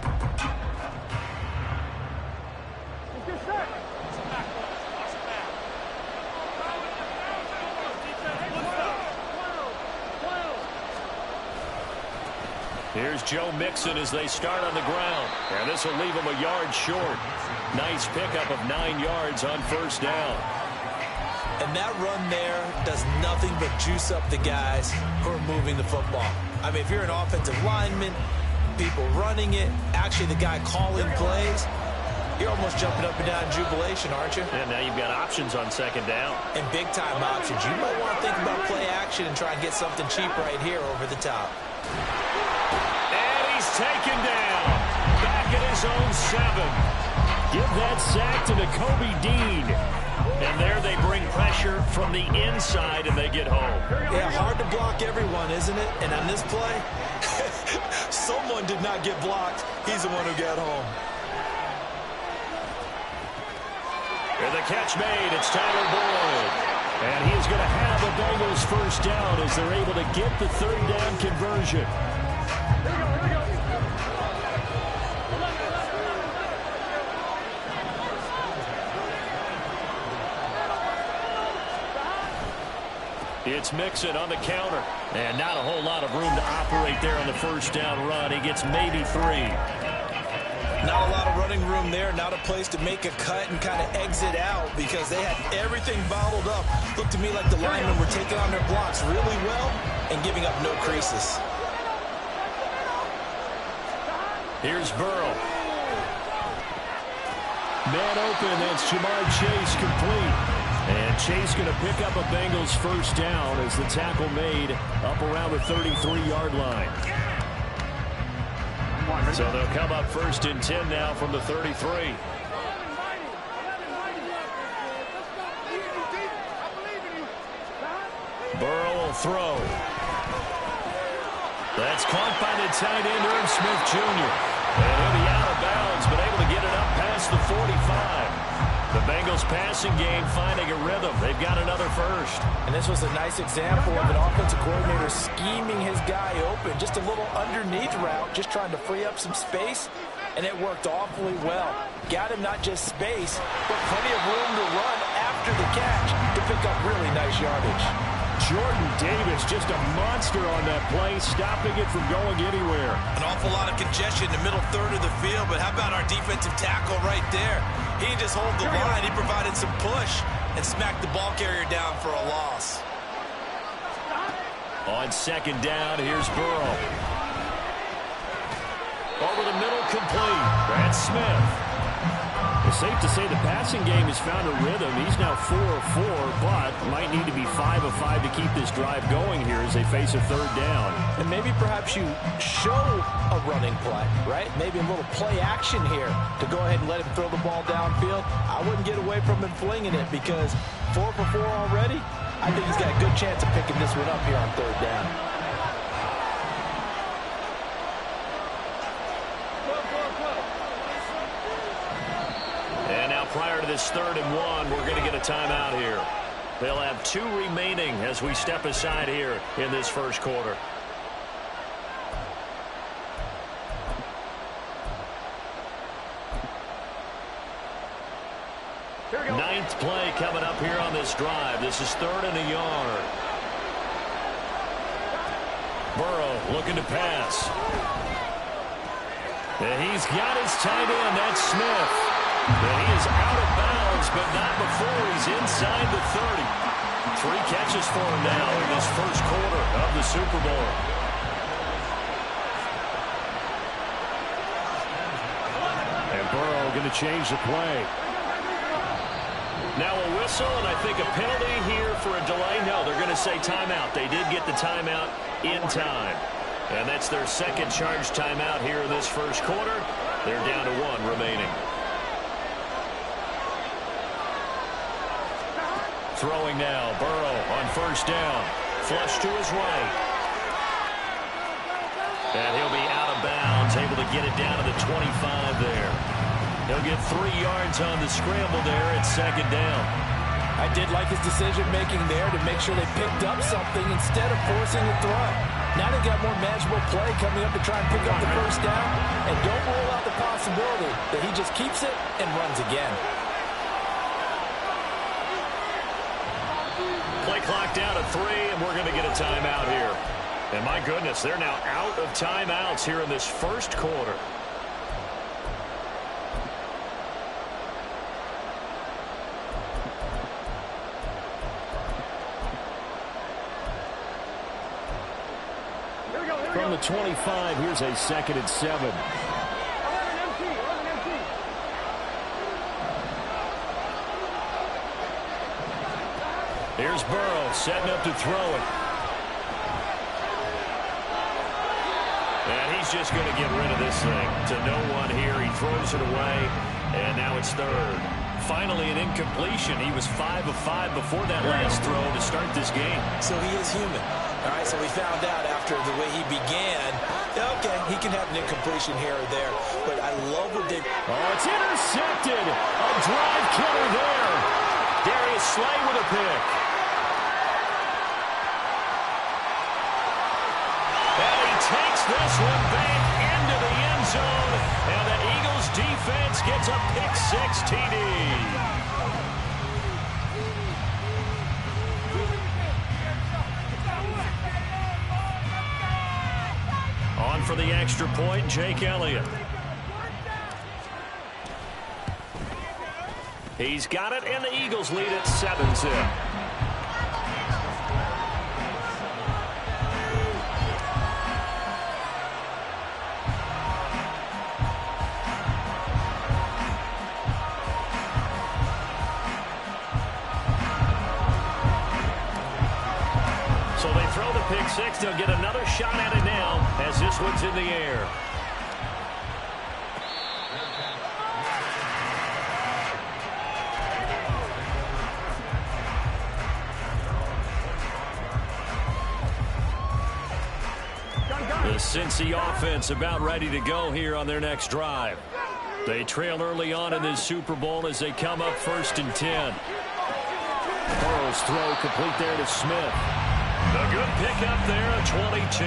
E: Here's Joe Mixon as they start on the ground. And this will leave him a yard short. Nice pickup of 9 yards on first down.
D: And that run there does nothing but juice up the guys who are moving the football. I mean, if you're an offensive lineman, people running it, actually the guy calling plays, you're almost jumping up and down in jubilation, aren't you?
E: And now you've got options on second down.
D: And big-time options. You might want to think about play action and try and get something cheap right here over the top.
E: And he's taken down. Back at his own 7. Give that sack to Nakobe Dean. And there they bring pressure from the inside and they get home.
D: Yeah, hard to block everyone, isn't it? And on this play,
B: someone did not get blocked. He's the one who got home.
E: And the catch made. It's Tyler Boyd. And he's going to have the Bengals first down as they're able to get the third down conversion. It's Mixon on the counter. And not a whole lot of room to operate there on the first down run. He gets maybe 3.
B: Not a lot of running room there. Not a place to make a cut and kind of exit out because they had everything bottled up. Looked to me like the linemen were taking on their blocks really well and giving up no creases.
E: Here's Burrow. Man open, that's Jamar Chase complete. And Chase going to pick up a Bengals first down as the tackle made up around the 33-yard line. So they'll come up first and 10 now from the 33. Burrow will throw. That's caught by the tight end, Irv Smith Jr. And he'll be out of bounds, but able to get it up past the 45. The Bengals passing game finding a rhythm. They've got another first.
C: And this was a nice example of an offensive coordinator scheming his guy open. Just a little underneath route, just trying to free up some space, and it worked awfully well. Got him not just space, but plenty of room to run after the catch to pick up really nice yardage.
E: Jordan Davis, just a monster on that play, stopping it from going anywhere.
B: An awful lot of congestion in the middle third of the field, but how about our defensive tackle right there? He didn't just hold the line, he provided some push and smacked the ball carrier down for a loss.
E: On second down, here's Burrow. Over the middle, complete. That's Smith. It's safe to say the passing game has found a rhythm. He's now 4 of 4, but might need to be 5 of 5 to keep this drive going here as they face a third down.
C: And maybe perhaps you show a running play, right? Maybe a little play action here to go ahead and let him throw the ball downfield. I wouldn't get away from him flinging it because 4 for 4 already. I think he's got a good chance of picking this one up here on third down.
E: And now prior to this 3rd and 1, we're going to get a timeout here. They'll have 2 remaining as we step aside here in this first quarter. Ninth play coming up here on this drive. This is 3rd and a yard. Burrow looking to pass. And he's got his tight end. That's Smith. And he is out of bounds, but not before he's inside the 30. 3 catches for him now in this first quarter of the Super Bowl. And Burrow going to change the play. Now a whistle, and I think a penalty here for a delay. No, they're going to say timeout. They did get the timeout in time. And that's their second charge timeout here in this first quarter. They're down to 1 remaining. Throwing now, Burrow on first down. Flush to his right. And he'll be out of bounds, able to get it down to the 25 there. He'll get 3 yards on the scramble there at second down.
C: I did like his decision-making there to make sure they picked up something instead of forcing a throw. Now they've got more manageable play coming up to try and pick up the first down. And don't rule out the possibility that he just keeps it and runs again.
E: Play clock down to 3, and we're going to get a timeout here. And my goodness, they're now out of timeouts here in this first quarter. From the 25, here's a 2nd and 7. Here's Burrow setting up to throw it. And he's just going to get rid of this thing to no one here. He throws it away, and now it's 3rd. Finally, an incompletion. He was 5 of 5 before that last throw to start this game.
B: So he is human. All right, so we found out after the way he began, okay, he can have an incompletion here or there. But I love what they...
E: Oh, it's intercepted. A drive killer there. Darius Slay with a pick. And he takes this one back into the end zone. And the Eagles defense gets a pick-6 TD.
A: down for the extra point, Jake Elliott. He's got it, and the Eagles lead at 7-zip. Pick six. They'll get another shot at it now as this one's in the air. The Cincy offense about ready to go here on their next drive. They trail early on in this Super Bowl as they come up 1st and 10. Burrow's throw complete there to Smith. A good pickup there, a 22.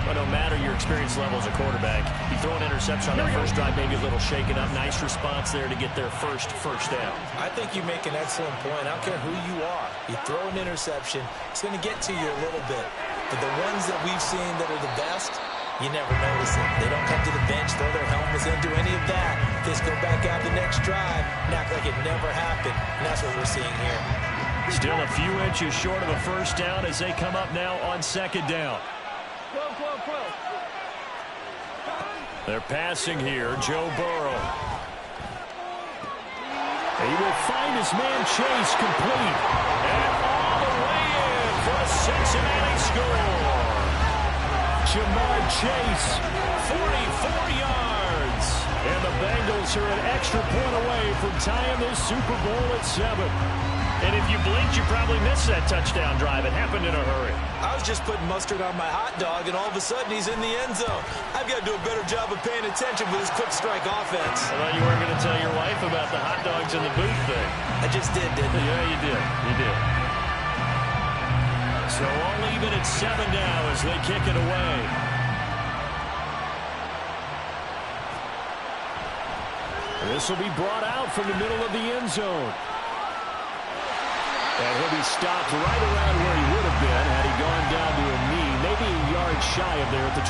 A: But no matter your experience level as a quarterback, you throw an interception on that first drive, maybe a little shaken up. Nice response there to get their first down.
D: I think you make an excellent point. I don't care who you are. You throw an interception, it's going to get to you a little bit. But the ones that we've seen that are the best, you never notice it. They don't come to the bench, throw their helmets, they don't do any of that. Just go back out the next drive and act like it never happened. And that's what we're seeing here.
A: Still a few inches short of a first down as they come up now on 2nd down. They're passing here, Joe Burrow. He will find his man Chase complete. And all the way in for a Cincinnati score. Jamar Chase, 44 yards. And the Bengals are an extra point away from tying this Super Bowl at 7. And if you blinked, you probably missed that touchdown drive. It happened in a hurry.
D: I was just putting mustard on my hot dog, and all of a sudden he's in the end zone. I've got to do a better job of paying attention with this quick strike offense.
A: I thought you weren't going to tell your wife about the hot dogs in the booth thing.
D: I just did, didn't I?
A: Yeah, you did. You did. So all even at 7 now as they kick it away. This will be brought out from the middle of the end zone. And he'll be stopped right around where he would have been had he gone down to a knee, maybe a yard shy of there at the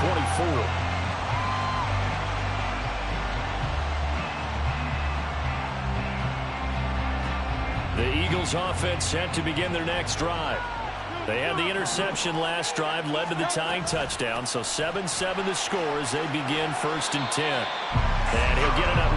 A: 24. The Eagles offense set to begin their next drive. They had the interception last drive, led to the tying touchdown, so 7-7 the score as they begin 1st and 10. And he'll get it up.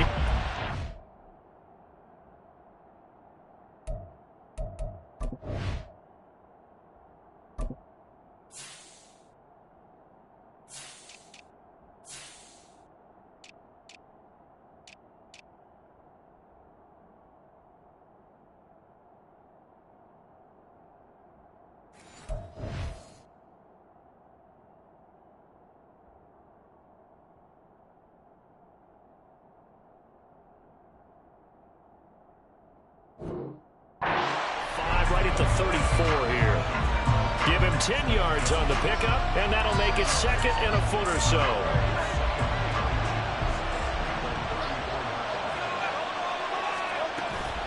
A: The 34 here. Give him 10 yards on the pickup, and that'll make it 2nd and a foot or so.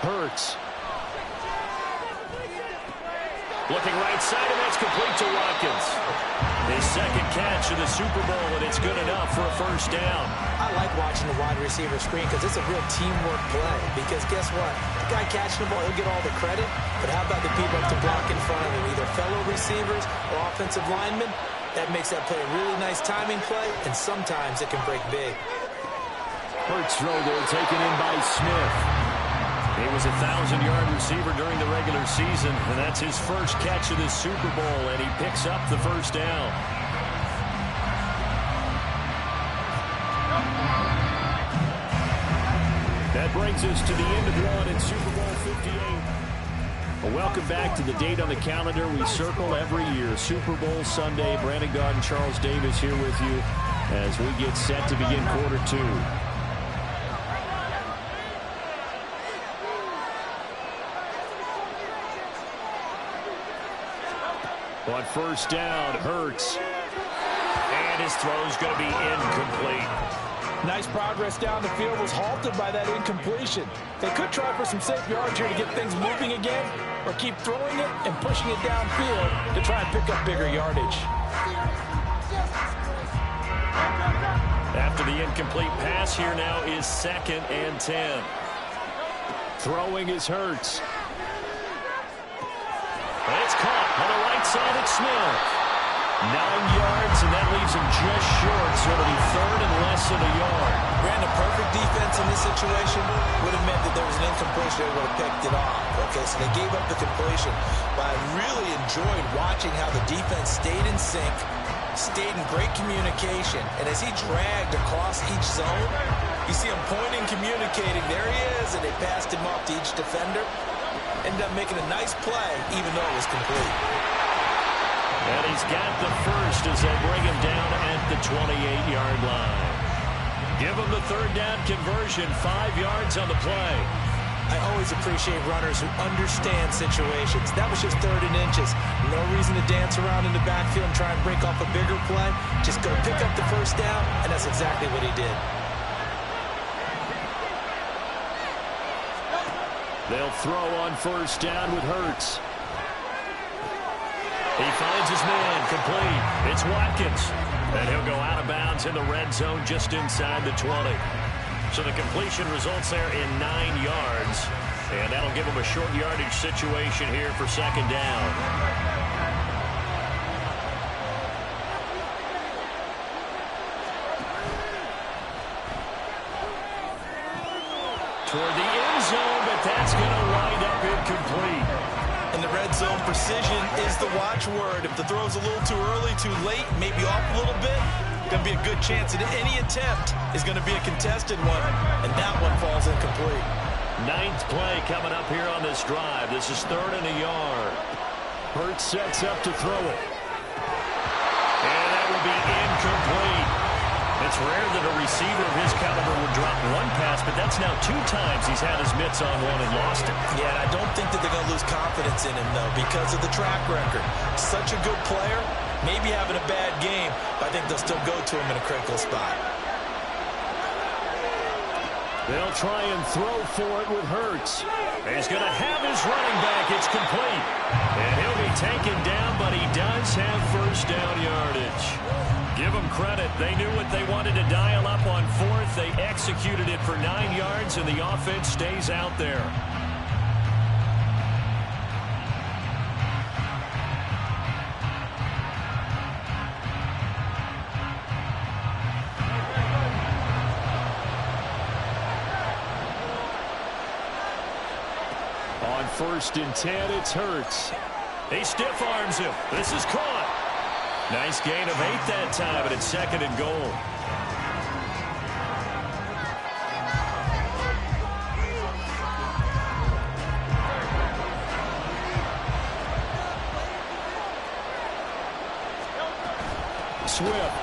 A: Hurts. Looking right side, and that's complete to Watkins. His 2nd catch of the Super Bowl, and it's good enough for a first down.
D: I like watching the wide receiver screen because it's a real teamwork play. Because guess what? The guy catching the ball, he'll get all the credit. But how about the people up to block in front of him, either fellow receivers or offensive linemen? That makes that play a really nice timing play, and sometimes it can break big.
A: Hurts throw there, taken in by Smith. He was a 1,000-yard receiver during the regular season, and that's his first catch of this Super Bowl, and he picks up the first down. That brings us to the end of one in Super Bowl 58. Well, welcome back to the date on the calendar we circle every year, Super Bowl Sunday. Brandon Gaudin and Charles Davis here with you as we get set to begin quarter 2. On first down, Hurts. And his throw's going to be incomplete.
C: Nice progress down the field, was halted by that incompletion. They could try for some safe yards here to get things moving again, or keep throwing it and pushing it downfield to try and pick up bigger yardage.
E: After the incomplete pass, here now is 2nd and 10. Throwing is Hurts. And it's caught on the right side at Smith. 9 yards, and that leaves him just short, so it'll be 3rd and less than a yard.
D: Brandon, perfect defense in this situation would have meant that there was an incompletion. They would have picked it off. Okay, so they gave up the completion. But I really enjoyed watching how the defense stayed in sync, stayed in great communication, and as he dragged across each zone, you see him pointing, communicating. There he is, and they passed him off to each defender. Ended up making a nice play, even though it was complete.
E: And he's got the first as they'll bring him down at the 28-yard line. Give him the 3rd down conversion, 5 yards on the play.
D: I always appreciate runners who understand situations. That was just 3rd and inches. No reason to dance around in the backfield and try and break off a bigger play. Just go pick up the 1st down, and that's exactly what he did.
E: They'll throw on 1st down with Hurts. He finds his man, complete. It's Watkins. And he'll go out of bounds in the red zone just inside the 20. So the completion results there in 9 yards. And that'll give him a short yardage situation here for 2nd down. Toward the end zone, but that's going to wind up incomplete.
B: And the red zone precision is the watchword. If the throw's a little too early, too late, maybe off a little bit, going to be a good chance that any attempt is going to be a contested one, and that one falls incomplete.
E: 9th play coming up here on this drive. This is 3rd and a yard. Hurts sets up to throw it. And that will be incomplete. It's rare that a receiver of his caliber would drop one pass, but that's now 2 times he's had his mitts on one and lost it.
D: Yeah, and I don't think that they're going to lose confidence in him, though, because of the track record. Such a good player, maybe having a bad game, but I think they'll still go to him in a critical spot.
E: They'll try and throw for it with Hurts. He's going to have his running back. It's complete. And he'll be taken down, but he does have 1st down yardage. Give them credit. They knew what they wanted to dial up on 4th. They executed it for 9 yards, and the offense stays out there. On 1st and 10, it's Hurts. He stiff arms him. This is caught. Nice gain of 8 that time, but it's 2nd and goal. Swift.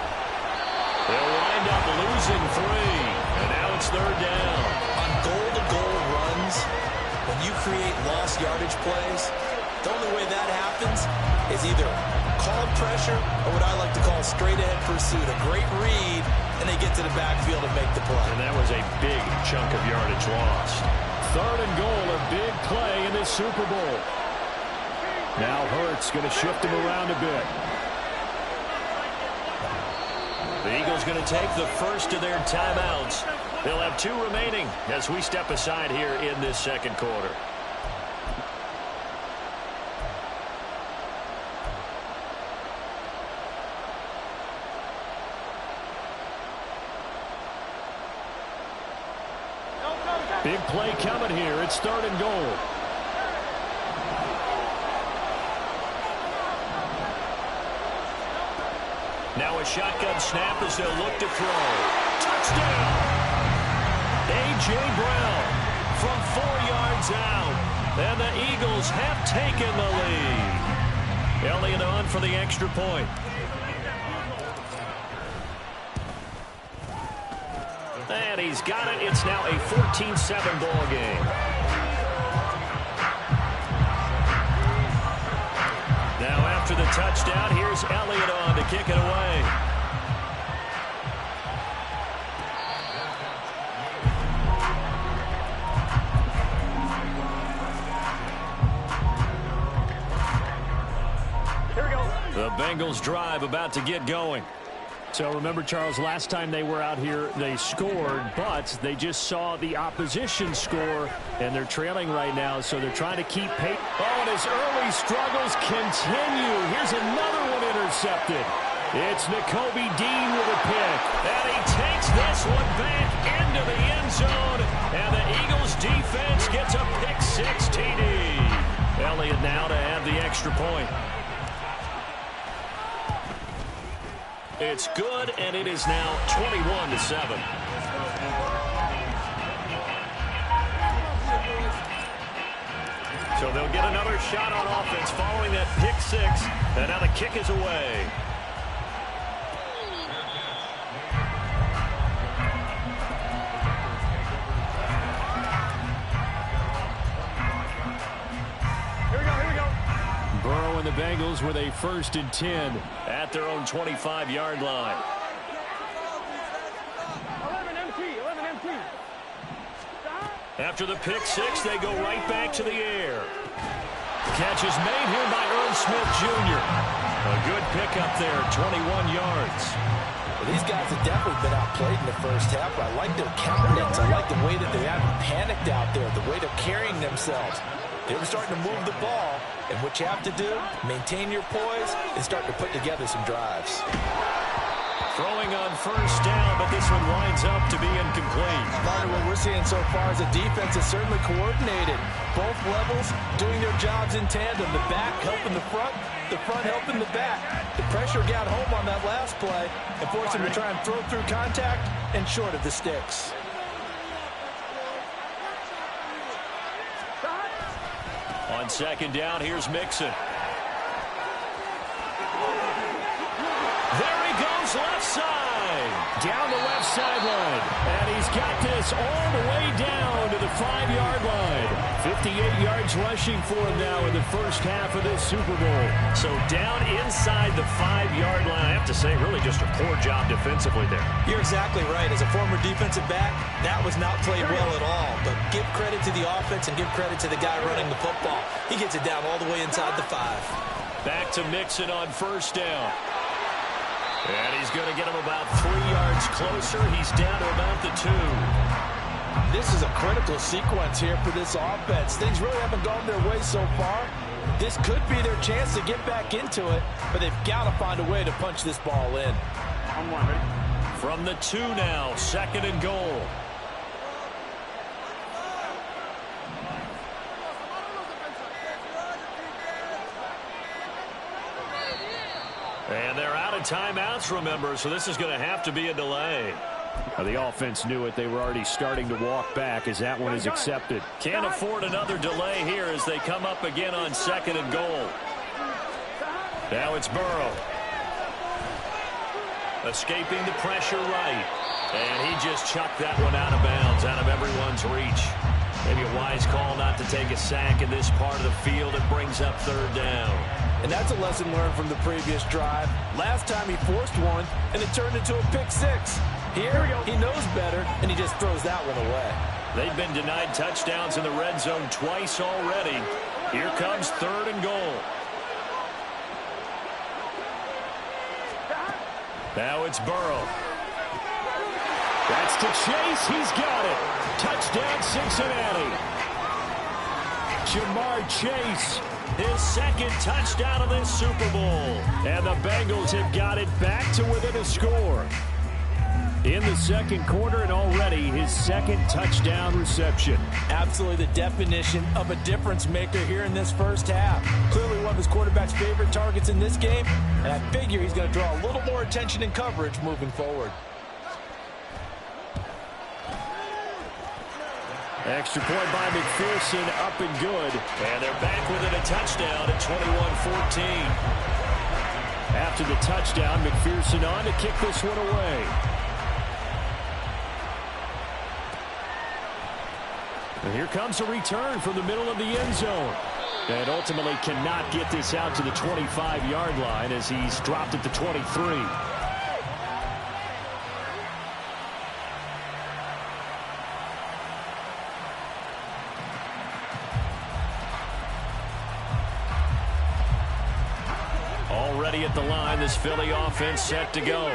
E: They'll wind up losing 3, and now it's 3rd down.
D: On goal-to-goal runs, when you create lost yardage plays, the only way that happens is either called pressure or what I like to call straight-ahead pursuit. A great read, and they get to the backfield and make the play.
E: And that was a big chunk of yardage lost. 3rd and goal, a big play in this Super Bowl. Now Hurts going to shift him around a bit. The Eagles going to take the first of their timeouts. They'll have 2 remaining as we step aside here in this 2nd quarter. Big play coming here. It's 3rd and goal. Now a shotgun snap as they'll look to throw. Touchdown! A.J. Brown from 4 yards out. And the Eagles have taken the lead. Elliott on for the extra point. And he's got it. It's now a 14-7 ball game. Now after the touchdown, here's Elliott on to kick it away. Here we go. The Bengals drive about to get going. So remember, Charles, last time they were out here, they scored, but they just saw the opposition score, and they're trailing right now, so they're trying to keep pace. Oh, and his early struggles continue. Here's another one intercepted. It's Nakobe Dean with a pick.
A: And he takes this one back into the end zone, and the Eagles defense gets a pick six TD. Elliott now to add the extra point. It's good, and it is now 21-7. So they'll get another shot on offense following that pick six, and now the kick is away.
E: Burrow and the Bengals with a 1st and 10
A: at their own 25-yard line.
G: 11 empty.
A: After the pick six, they go right back to the air. Catch is made here by Earl Smith Jr. A good pickup there, 21 yards.
C: Well, these guys have definitely been outplayed in the first half, but I like their countenance. I like the way that they haven't panicked out there, the way they're carrying themselves. They were starting to move the ball, and what you have to do, maintain your poise and start to put together some drives.
A: Throwing on 1st down, but this one winds up to be incomplete.
C: Partner, what we're seeing so far is the defense is certainly coordinated. Both levels doing their jobs in tandem. The back helping the front helping the back. The pressure got home on that last play and forced him to try and throw through contact and short of the sticks.
A: On 2nd down, here's Mixon. There he goes, left side.
E: Down the left sideline. And he's got this all the way down to the 5-yard line. 58 yards rushing for him now in the first half of this Super Bowl.
A: So down inside the 5-yard line. I have to say, really just a poor job defensively there.
D: You're exactly right. As a former defensive back, that was not played well at all. But give credit to the offense and give credit to the guy running the football. He gets it down all the way inside the 5.
A: Back to Mixon on 1st down. And he's going to get him about 3 yards closer. He's down to about the 2.
C: This is a critical sequence here for this offense. Things really haven't gone their way so far. This could be their chance to get back into it, but they've got to find a way to punch this ball in.
A: From the 2 now, 2nd and goal. And they're out of timeouts, remember, so this is going to have to be a delay.
E: The offense knew it. They were already starting to walk back as that one is accepted.
A: Can't afford another delay here as they come up again on 2nd and goal. Now it's Burrow. Escaping the pressure right. And he just chucked that one out of bounds, out of everyone's reach. Maybe a wise call not to take a sack in this part of the field. It brings up 3rd down.
C: And that's a lesson learned from the previous drive. Last time he forced one, and it turned into a pick 6. Here, he knows better, and he just throws that one away.
A: They've been denied touchdowns in the red zone twice already. Here comes 3rd and goal. Now it's Burrow.
E: That's to Chase. He's got it. Touchdown, Cincinnati. Jamar Chase.
A: His 2nd touchdown of this Super Bowl.
E: And the Bengals have got it back to within a score. In the 2nd quarter, and already his 2nd touchdown reception.
C: Absolutely the definition of a difference maker here in this first half. Clearly one of his quarterback's favorite targets in this game, and I figure he's going to draw a little more attention and coverage moving forward.
E: Extra point by McPherson, up and good.
A: And they're back within a touchdown at 21-14.
E: After the touchdown, McPherson on to kick this one away. And here comes a return from the middle of the end zone. And ultimately cannot get this out to the 25-yard line as he's dropped at the 23.
A: Already at the line, this Philly offense set to go.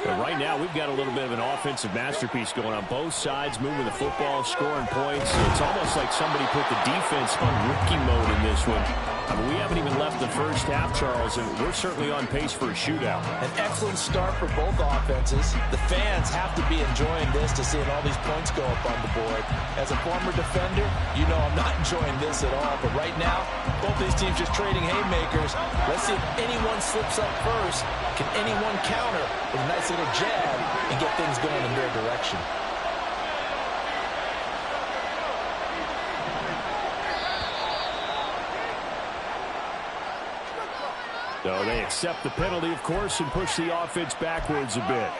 E: But right now, we've got a little bit of an offensive masterpiece going on both sides, moving the football, scoring points. It's almost like somebody put the defense on rookie mode in this one. I mean, we haven't even left the first half, Charles, and we're certainly on pace for a shootout.
C: An excellent start for both offenses. The fans have to be enjoying this to seeing all these points go up on the board. As a former defender, you know I'm not enjoying this at all. But right now, both these teams just trading haymakers. Let's see if anyone slips up first. Can anyone counter with a nice little jab and get things going in their direction?
E: So they accept the penalty, of course, and push the offense backwards a bit.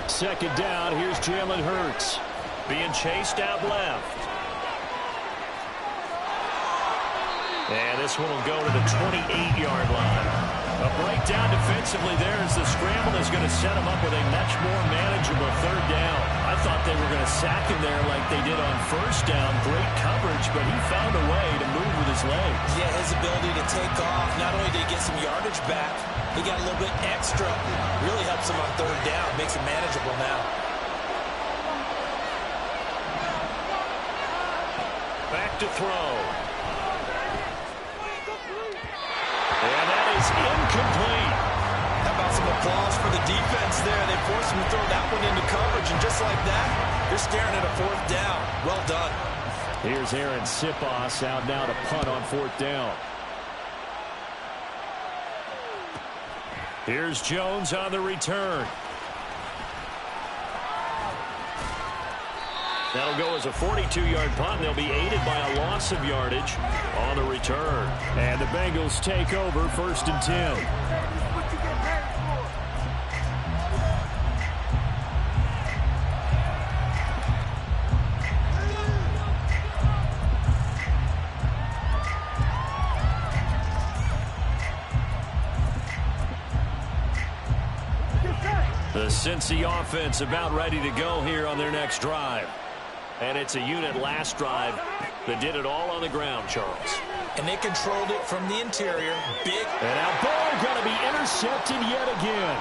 E: Second down, here's Jalen Hurts. Being chased out left. And this one will go to the 28-yard line. A breakdown defensively there as the scramble is going to set him up with a much more manageable third down. I thought they were going to sack him there like they did on first down. Great coverage, but he found a way to move with his legs.
D: Yeah, his ability to take off, not only did he get some yardage back, he got a little bit extra. Really helps him on third down, makes it manageable now.
E: Back to throw. And that is incomplete.
B: How about some applause for the defense there? They forced him to throw that one into coverage, and just like that, you're staring at a fourth down. Well done.
E: Here's Aaron Siposs out now to punt on fourth down. Here's Jones on the return. That'll go as a 42-yard punt. They'll be aided by a loss of yardage on the return. And the Bengals take over first and 10. The Cincy offense about ready to go here on their next drive. And it's a unit last drive that did it all on the ground, Charles.
D: And they controlled it from the interior. Big.
E: And now ball going to be intercepted yet again.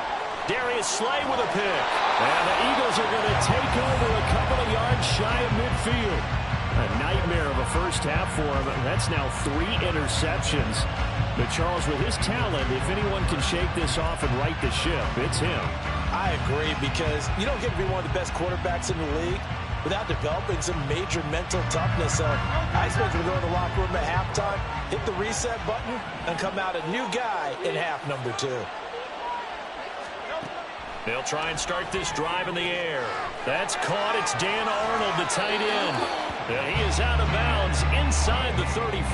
E: Darius Slay with a pick. And the Eagles are going to take over a couple of yards shy of midfield. A nightmare of a first half for him. That's now 3 interceptions. But Charles, with his talent, if anyone can shake this off and right the ship, it's him.
C: I agree, because you don't get to be one of the best quarterbacks in the league without developing some major mental toughness. So I expect him to go in the locker room at halftime, hit the reset button, and come out a new guy in half number 2.
E: They'll try and start this drive in the air. That's caught. It's Dan Arnold, the tight end. And he is out of bounds inside the 35.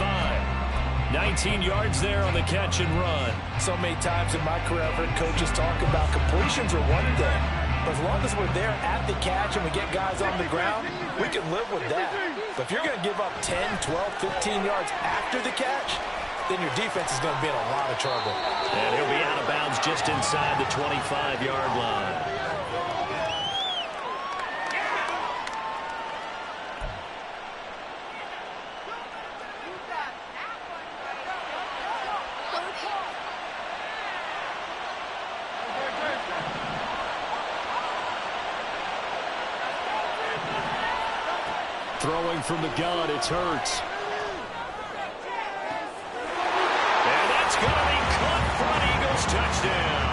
E: 19 yards there on the catch and run.
C: So many times in my career, I've heard coaches talk about completions are one thing. But as long as we're there at the catch and we get guys on the ground, we can live with that. But if you're going to give up 10, 12, 15 yards after the catch, then your defense is going to be in a lot of trouble.
E: And he'll be out of bounds just inside the 25-yard line. Throwing from the gun, it's Hurts. And that's going to be caught for an Eagles touchdown.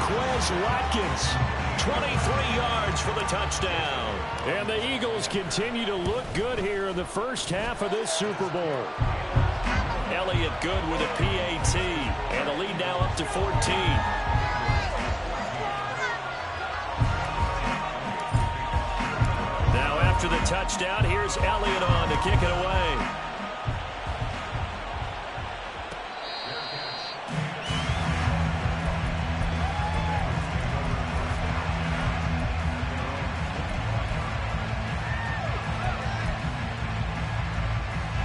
E: Quez Watkins, 23 yards for the touchdown. And the Eagles continue to look good here in the first half of this Super Bowl. Elliott good with a PAT, and the lead now up to 14. After the touchdown, here's Elliott on to kick it away.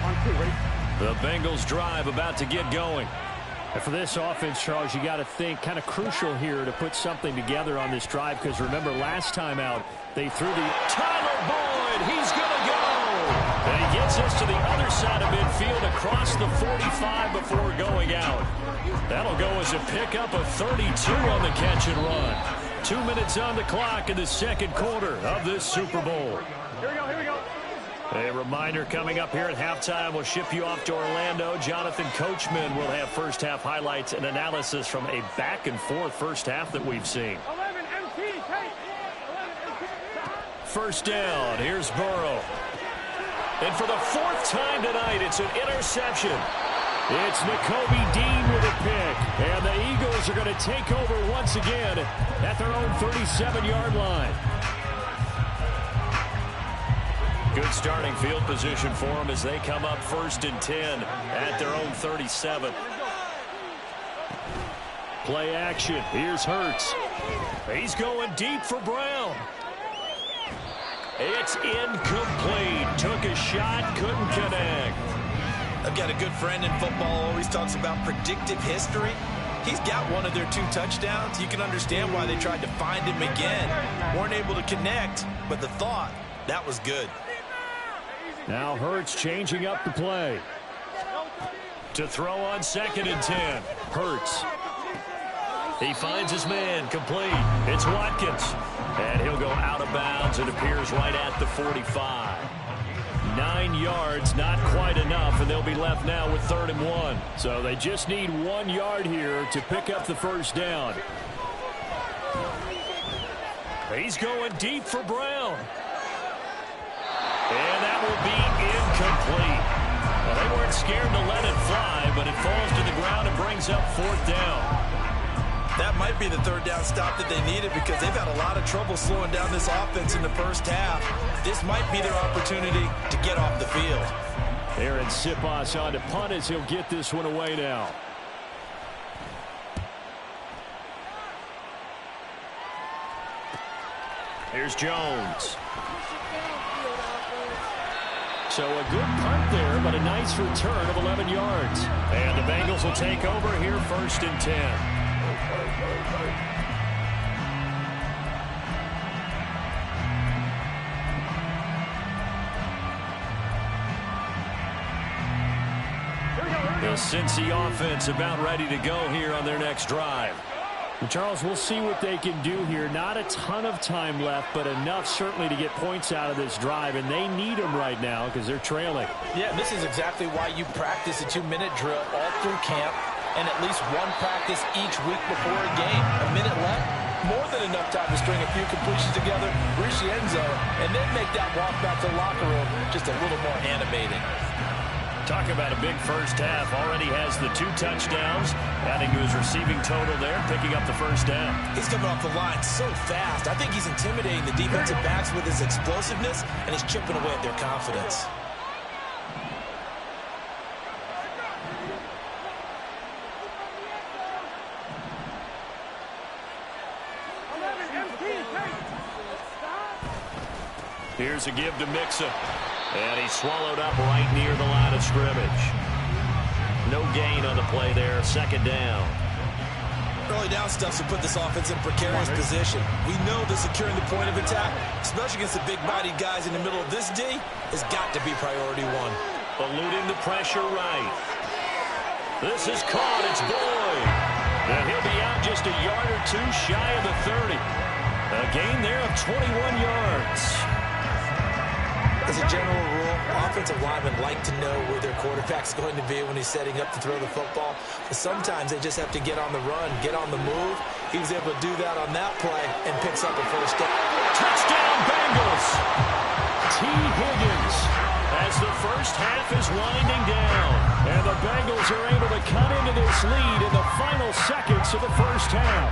G: On 2, ready?
E: The Bengals drive about to get going.
G: And for this offense, Charles, you got to think kind of crucial here to put something together on this drive, because remember last time out they threw the
E: Tyler Boyd. He's going to go. And he gets us to the other side of midfield across the 45 before going out. That'll go as a pickup of 32 on the catch and run. 2 minutes on the clock in the second quarter of this Super Bowl.
G: Here we go, here we go.
E: A reminder coming up here at halftime. We'll ship you off to Orlando. Jonathan Coachman will have first half highlights and analysis from a back and forth first half that we've seen.
G: 11 MT, take. 11 MT.
E: First down. Here's Burrow. And for the fourth time tonight, it's an interception. It's Nakobe Dean with a pick. And the Eagles are going to take over once again at their own 37-yard line. Good starting field position for them as they come up 1st and 10 at their own 37. Play action. Here's Hurts. He's going deep for Brown. It's incomplete. Took a shot, couldn't connect.
B: I've got a good friend in football, always talks about predictive history. He's got one of their 2 touchdowns. You can understand why they tried to find him again. Weren't able to connect, but the thought, that was good.
E: Now Hurts changing up the play. To throw on 2nd and 10. Hurts. He finds his man, complete. It's Watkins. And he'll go out of bounds. It appears right at the 45. 9 yards, not quite enough, and they'll be left now with 3rd and 1. So they just need 1 yard here to pick up the first down. He's going deep for Brown. And that will be incomplete. Well, they weren't scared to let it fly, but it falls to the ground and brings up 4th down.
B: That might be the 3rd down stop that they needed, because they've had a lot of trouble slowing down this offense in the first half. This might be their opportunity to get off the field.
E: Aaron Siposs on to punt as he'll get this one away now. Here's Jones. So a good punt there, but a nice return of 11 yards. And the Bengals will take over here 1st and 10. The Cincy offense about ready to go here on their next drive.
G: Charles, we'll see what they can do here. Not a ton of time left, but enough certainly to get points out of this drive, and they need them right now because they're trailing.
D: Yeah, this is exactly why you practice a 2-minute drill all through camp and at least 1 practice each week before a game. A minute left, more than enough time to string a few completions together, reach the end zone, and then make that walk back to the locker room just a little more animating.
E: Talk about a big first half. Already has the 2 touchdowns, adding to his receiving total there, picking up the first down.
B: He's coming off the line so fast. I think he's intimidating the defensive backs with his explosiveness, and he's chipping away at their confidence.
E: Here's a give to Mixon. And he's swallowed up right near the line of scrimmage. No gain on the play there. 2nd down.
B: Early down stuff to put this offense in precarious position. We know that securing the point of attack, especially against the big-bodied guys in the middle of this D, has got to be priority 1.
E: Eluding the pressure right. This is caught. It's Boyd. And he'll be out just a yard or 2 shy of the 30. A gain there of 21 yards.
D: As a general rule, offensive linemen like to know where their quarterback's going to be when he's setting up to throw the football. But sometimes they just have to get on the run, get on the move. He was able to do that on that play and picks up a first down.
E: Touchdown, Bengals! T. Higgins as the first half is winding down. And the Bengals are able to cut into this lead in the final seconds of the first half.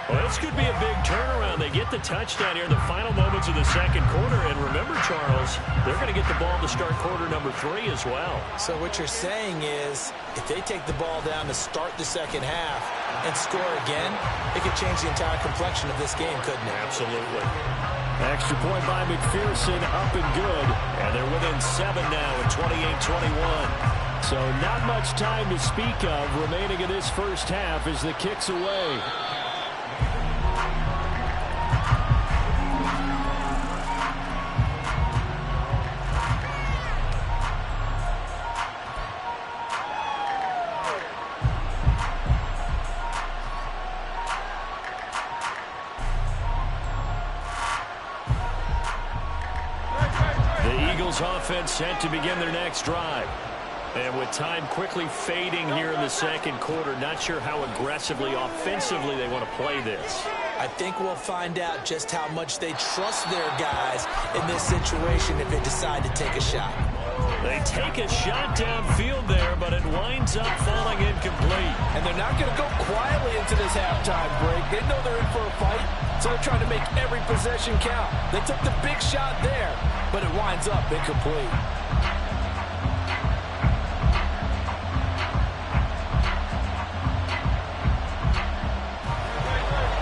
E: Well, this could be a big turnaround. They get the touchdown here in the final moments of the second quarter. And remember, Charles, they're going to get the ball to start quarter number 3 as well.
D: So what you're saying is if they take the ball down to start the second half and score again, it could change the entire complexion of this game, couldn't it?
E: Absolutely. Extra point by McPherson, up and good.
A: And they're within 7 now at 28-21.
E: So not much time to speak of remaining in this first half as the kick's away. Offense set to begin their next drive. And with time quickly fading here in the second quarter, not sure how aggressively, offensively they want to play this.
D: I think we'll find out just how much they trust their guys in this situation if they decide to take a shot.
E: They take a shot downfield there, but it winds up falling incomplete.
C: And they're not going to go quietly into this halftime break. They know they're in for a fight, so they're trying to make every possession count. They took the big shot there, but it winds up incomplete.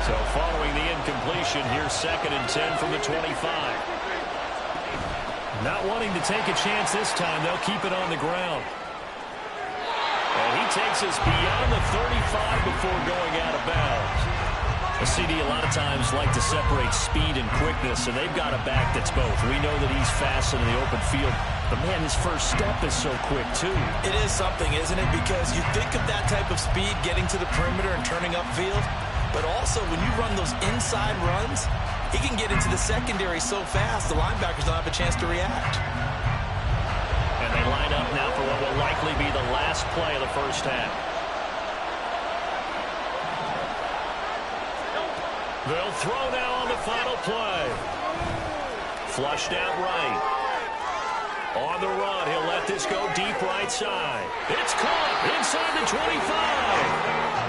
E: So following the incompletion, here's 2nd and 10 from the 25. Not wanting to take a chance this time, they'll keep it on the ground. And he takes us beyond the 35 before going out of bounds. A CD a lot of times like to separate speed and quickness, and they've got a back that's both. We know that he's fast in the open field, but man, his first step is so quick too.
D: It is something, isn't it? Because you think of that type of speed getting to the perimeter and turning upfield, but also when you run those inside runs, he can get into the secondary so fast, the linebackers don't have a chance to react.
E: And they line up now for what will likely be the last play of the first half. They'll throw now on the final play. Flushed out right. On the run, he'll let this go deep right side. It's caught inside the 25.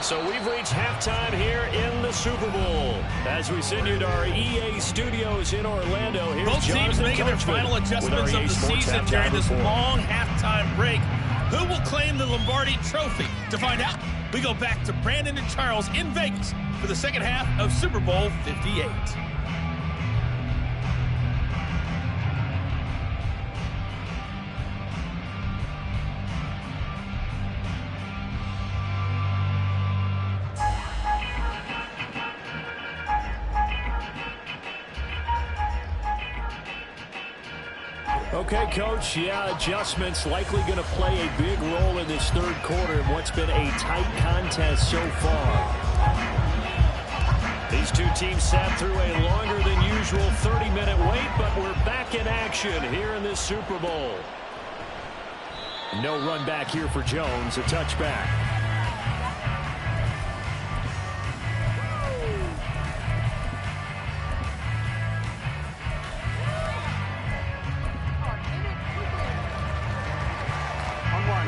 E: So we've reached halftime here in the Super Bowl. As we send you to our EA studios in Orlando, here's
F: both teams making their final adjustments of the season during this long halftime break. Who will claim the Lombardi Trophy? To find out, we go back to Brandon and Charles in Vegas for the second half of Super Bowl 58.
E: Okay, Coach, yeah, adjustments likely going to play a big role in this third quarter in what's been a tight contest so far. These two teams sat through a longer than usual 30-minute wait, but we're back in action here in this Super Bowl. No run back here for Jones, a touchback.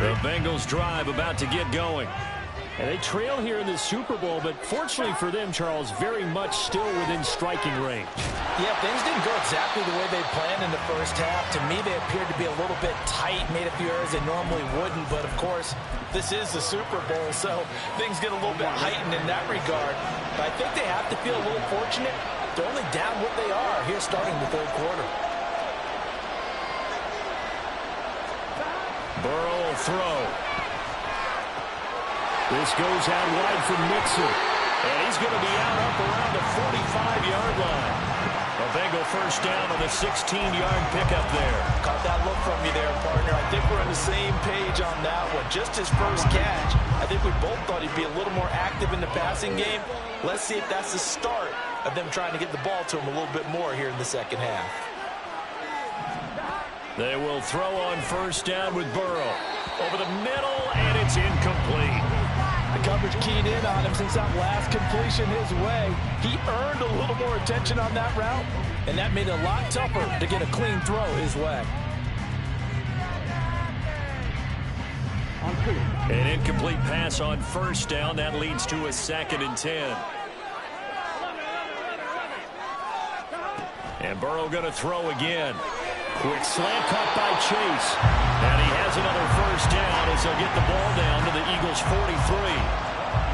E: The Bengals drive about to get going. And they trail here in the Super Bowl, but fortunately for them, Charles, very much still within striking range.
D: Yeah, things didn't go exactly the way they planned in the first half. To me, they appeared to be a little bit tight, made a few errors they normally wouldn't. But, of course, this is the Super Bowl, so things get a little bit heightened in that regard. But I think they have to feel a little fortunate. They're only down what they are here starting the third quarter.
E: Burrow will throw. This goes out wide for Mixon. And he's going to be out up around the 45-yard line. A Bengal first down on the 16-yard pickup there.
D: Caught that look from you there, partner. I think we're on the same page on that one. Just his first catch. I think we both thought he'd be a little more active in the passing game. Let's see if that's the start of them trying to get the ball to him a little bit more here in the second half.
E: They will throw on first down with Burrow. Over the middle, and it's incomplete.
C: The coverage keyed in on him since that last completion his way. He earned a little more attention on that route, and that made it a lot tougher to get a clean throw his way.
E: An incomplete pass on first down. That leads to a 2nd and 10. And Burrow going to throw again. Quick slant cut by Chase. And he has another first down as they'll get the ball down to the Eagles' 43.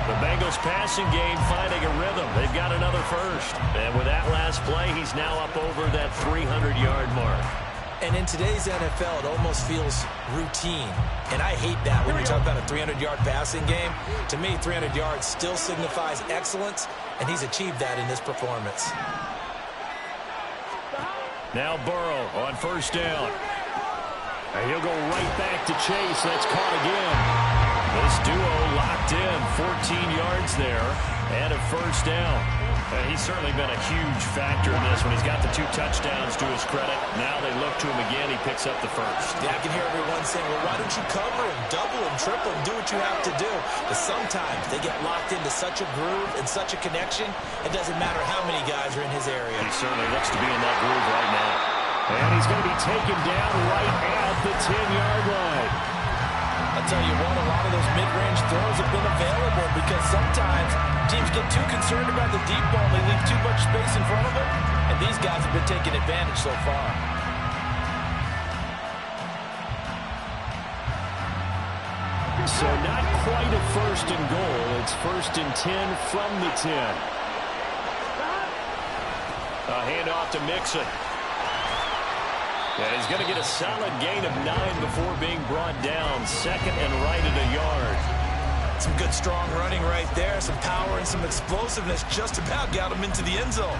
E: The Bengals passing game finding a rhythm. They've got another first. And with that last play, he's now up over that 300-yard mark.
D: And in today's NFL, it almost feels routine. And I hate that when you talk about a 300-yard passing game. To me, 300 yards still signifies excellence, and he's achieved that in this performance.
E: Now Burrow on first down. And he'll go right back to Chase. That's caught again. This duo locked in, 14 yards there, and a first down. He's certainly been a huge factor in this one. He's got the 2 touchdowns to his credit. Now they look to him again. He picks up the first.
D: Yeah, I can hear everyone saying, well, why don't you cover him, double him, triple him, do what you have to do. But sometimes they get locked into such a groove and such a connection, it doesn't matter how many guys are in his area.
E: He certainly looks to be in that groove right now.
G: And he's going to be taken down right at the 10-yard line.
C: I'll tell you what, a lot of those mid-range throws have been available because sometimes teams get too concerned about the deep ball and they leave too much space in front of them, and these guys have been taking advantage so far.
G: So not quite a first and goal. It's first and 10 from the 10.
E: A handoff to Mixon. And he's going to get a solid gain of 9 before being brought down. Second and right at a yard.
B: Some good, strong running right there. Some power and some explosiveness just about got him into the end zone.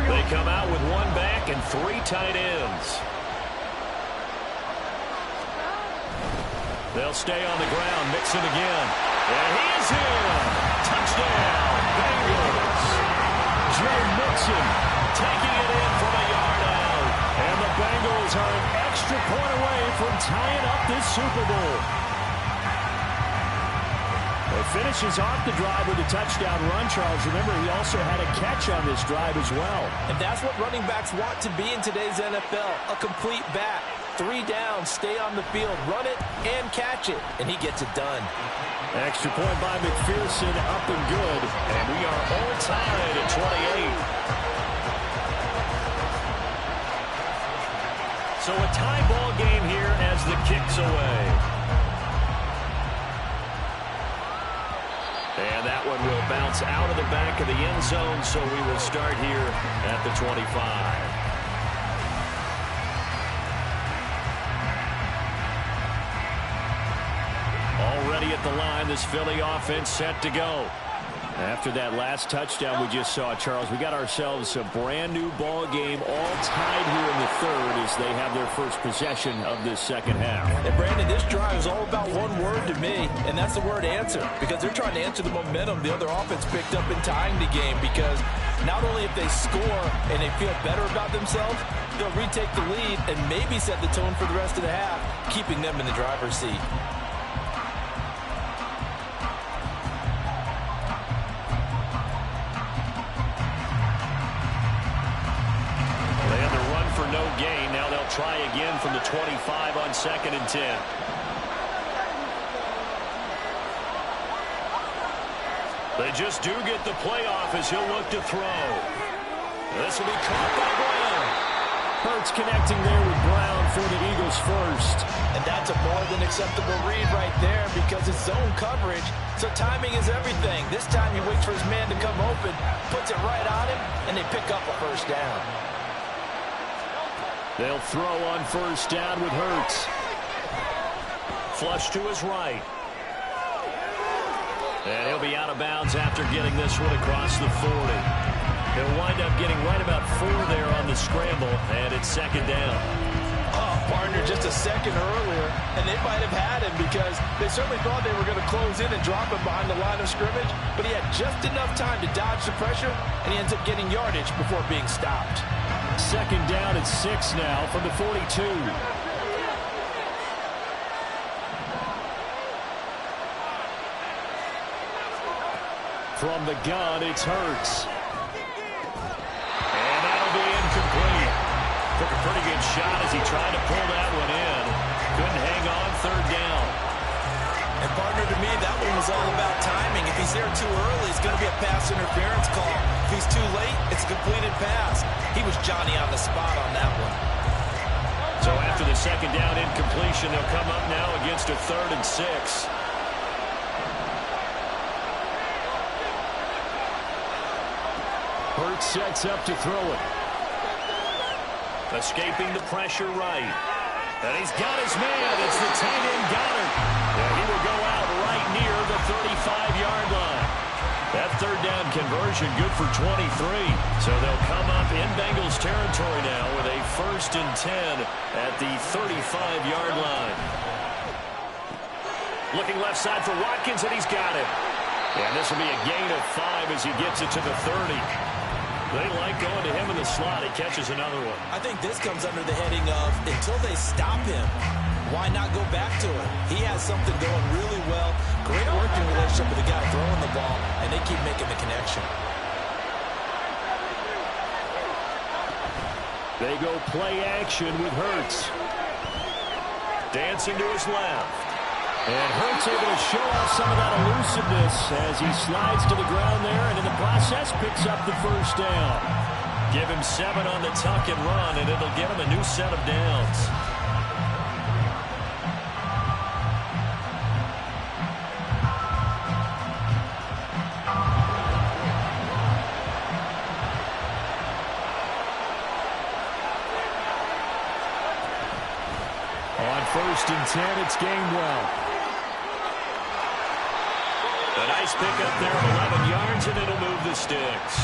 E: They come out with 1 back and 3 tight ends. They'll stay on the ground. Mixon again. And he is in. Touchdown, Bengals. Joe Mixon taking it in from a yard out.
G: And the Bengals are an extra point away from tying up this Super Bowl. He finishes off the drive with a touchdown run, Charles. Remember, he also had a catch on this drive as well.
C: And that's what running backs want to be in today's NFL, a complete back. 3 down, stay on the field, run it, and catch it. And he gets it done.
G: Extra point by McPherson, up and good.
E: And we are all tied at 28. So a tie ball game here as the kick's away. And that one will bounce out of the back of the end zone, so we will start here at the 25. Already at the line, this Philly offense set to go. After that last touchdown we just saw, Charles, we got ourselves a brand new ball game, all tied here in the third as they have their first possession of this second half.
C: And Brandon, this drive is all about one word to me, and that's the word answer, because they're trying to answer the momentum the other offense picked up in tying the game, because not only if they score and they feel better about themselves, they'll retake the lead and maybe set the tone for the rest of the half, keeping them in the driver's seat.
E: No gain. Now they'll try again from the 25 on 2nd and 10. They just do get the playoff as he'll look to throw. This will be caught by Brown.
G: Hurts connecting there with Brown for the Eagles first.
C: And that's a more than acceptable read right there because it's zone coverage, so timing is everything. This time he waits for his man to come open, puts it right on him, and they pick up a first down.
G: They'll throw on first down with Hurts.
E: Flush to his right. And he'll be out of bounds after getting this one across the 40. He'll wind up getting right about 4 there on the scramble, and it's 2nd down.
C: Oh, partner, just a second earlier, and they might have had him because they certainly thought they were going to close in and drop him behind the line of scrimmage, but he had just enough time to dodge the pressure, and he ends up getting yardage before being stopped.
G: 2nd down at 6 now from the 42. From the gun, it's Hurts.
E: And that'll be incomplete. Took a pretty good shot as he tried to pull that one in. Couldn't hang on, 3rd down.
B: And partner, to me, that one was all about timing. If he's there too early, it's going to be a pass interference call. If he's too late, it's a completed pass. He was Johnny on the spot on that one.
A: So after the second down incompletion, they'll come up now against a 3rd and 6.
E: Hurts sets up to throw it.
A: Escaping the pressure right. And he's got his man. It's the tight end Goddard. And he will go out right near the 35-yard line. That 3rd down conversion good for 23. So they'll come up in Bengals territory now with a 1st and 10 at the 35-yard line. Looking left side for Watkins, and he's got it. And this will be a gain of 5 as he gets it to the 30. They like going to him in the slot. He catches another one.
D: I think this comes under the heading of until they stop him, why not go back to him? He has something going really well. Great working relationship with the guy throwing the ball, and they keep making the connection.
E: They go play action with Hurts.
A: Dancing to his left.
E: And Hurts able to show off some of that elusiveness as he slides to the ground there, and in the process picks up the 1st down.
A: Give him 7 on the tuck and run, and it'll get him a new set of downs.
E: On 1st and 10, it's Gainwell.
A: A nice pickup there of 11 yards, and it'll move the sticks.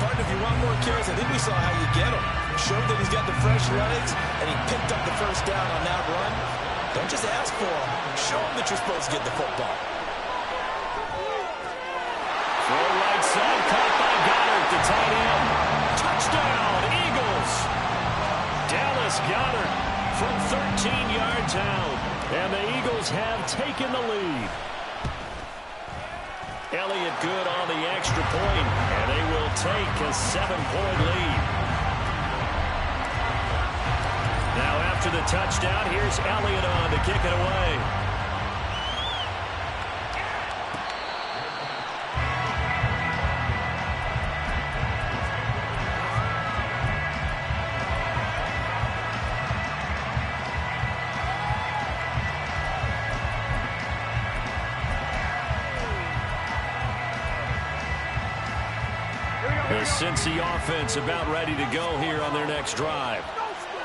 D: Partner, if you want more carries, I think we saw how you get him. Showed that he's got the fresh legs, and he picked up the 1st down on that run. Don't just ask for him. Show him that you're supposed to get the football.
A: Throw right side, caught by Goddard, the tight end. Touchdown, Eagles! Dallas Goddard from 13 yards out.
E: And the Eagles have taken the lead.
A: Elliott good on the extra point, and they will take a 7-point lead. Now after the touchdown, here's Elliott on to kick it away. The Cincy offense about ready to go here on their next drive.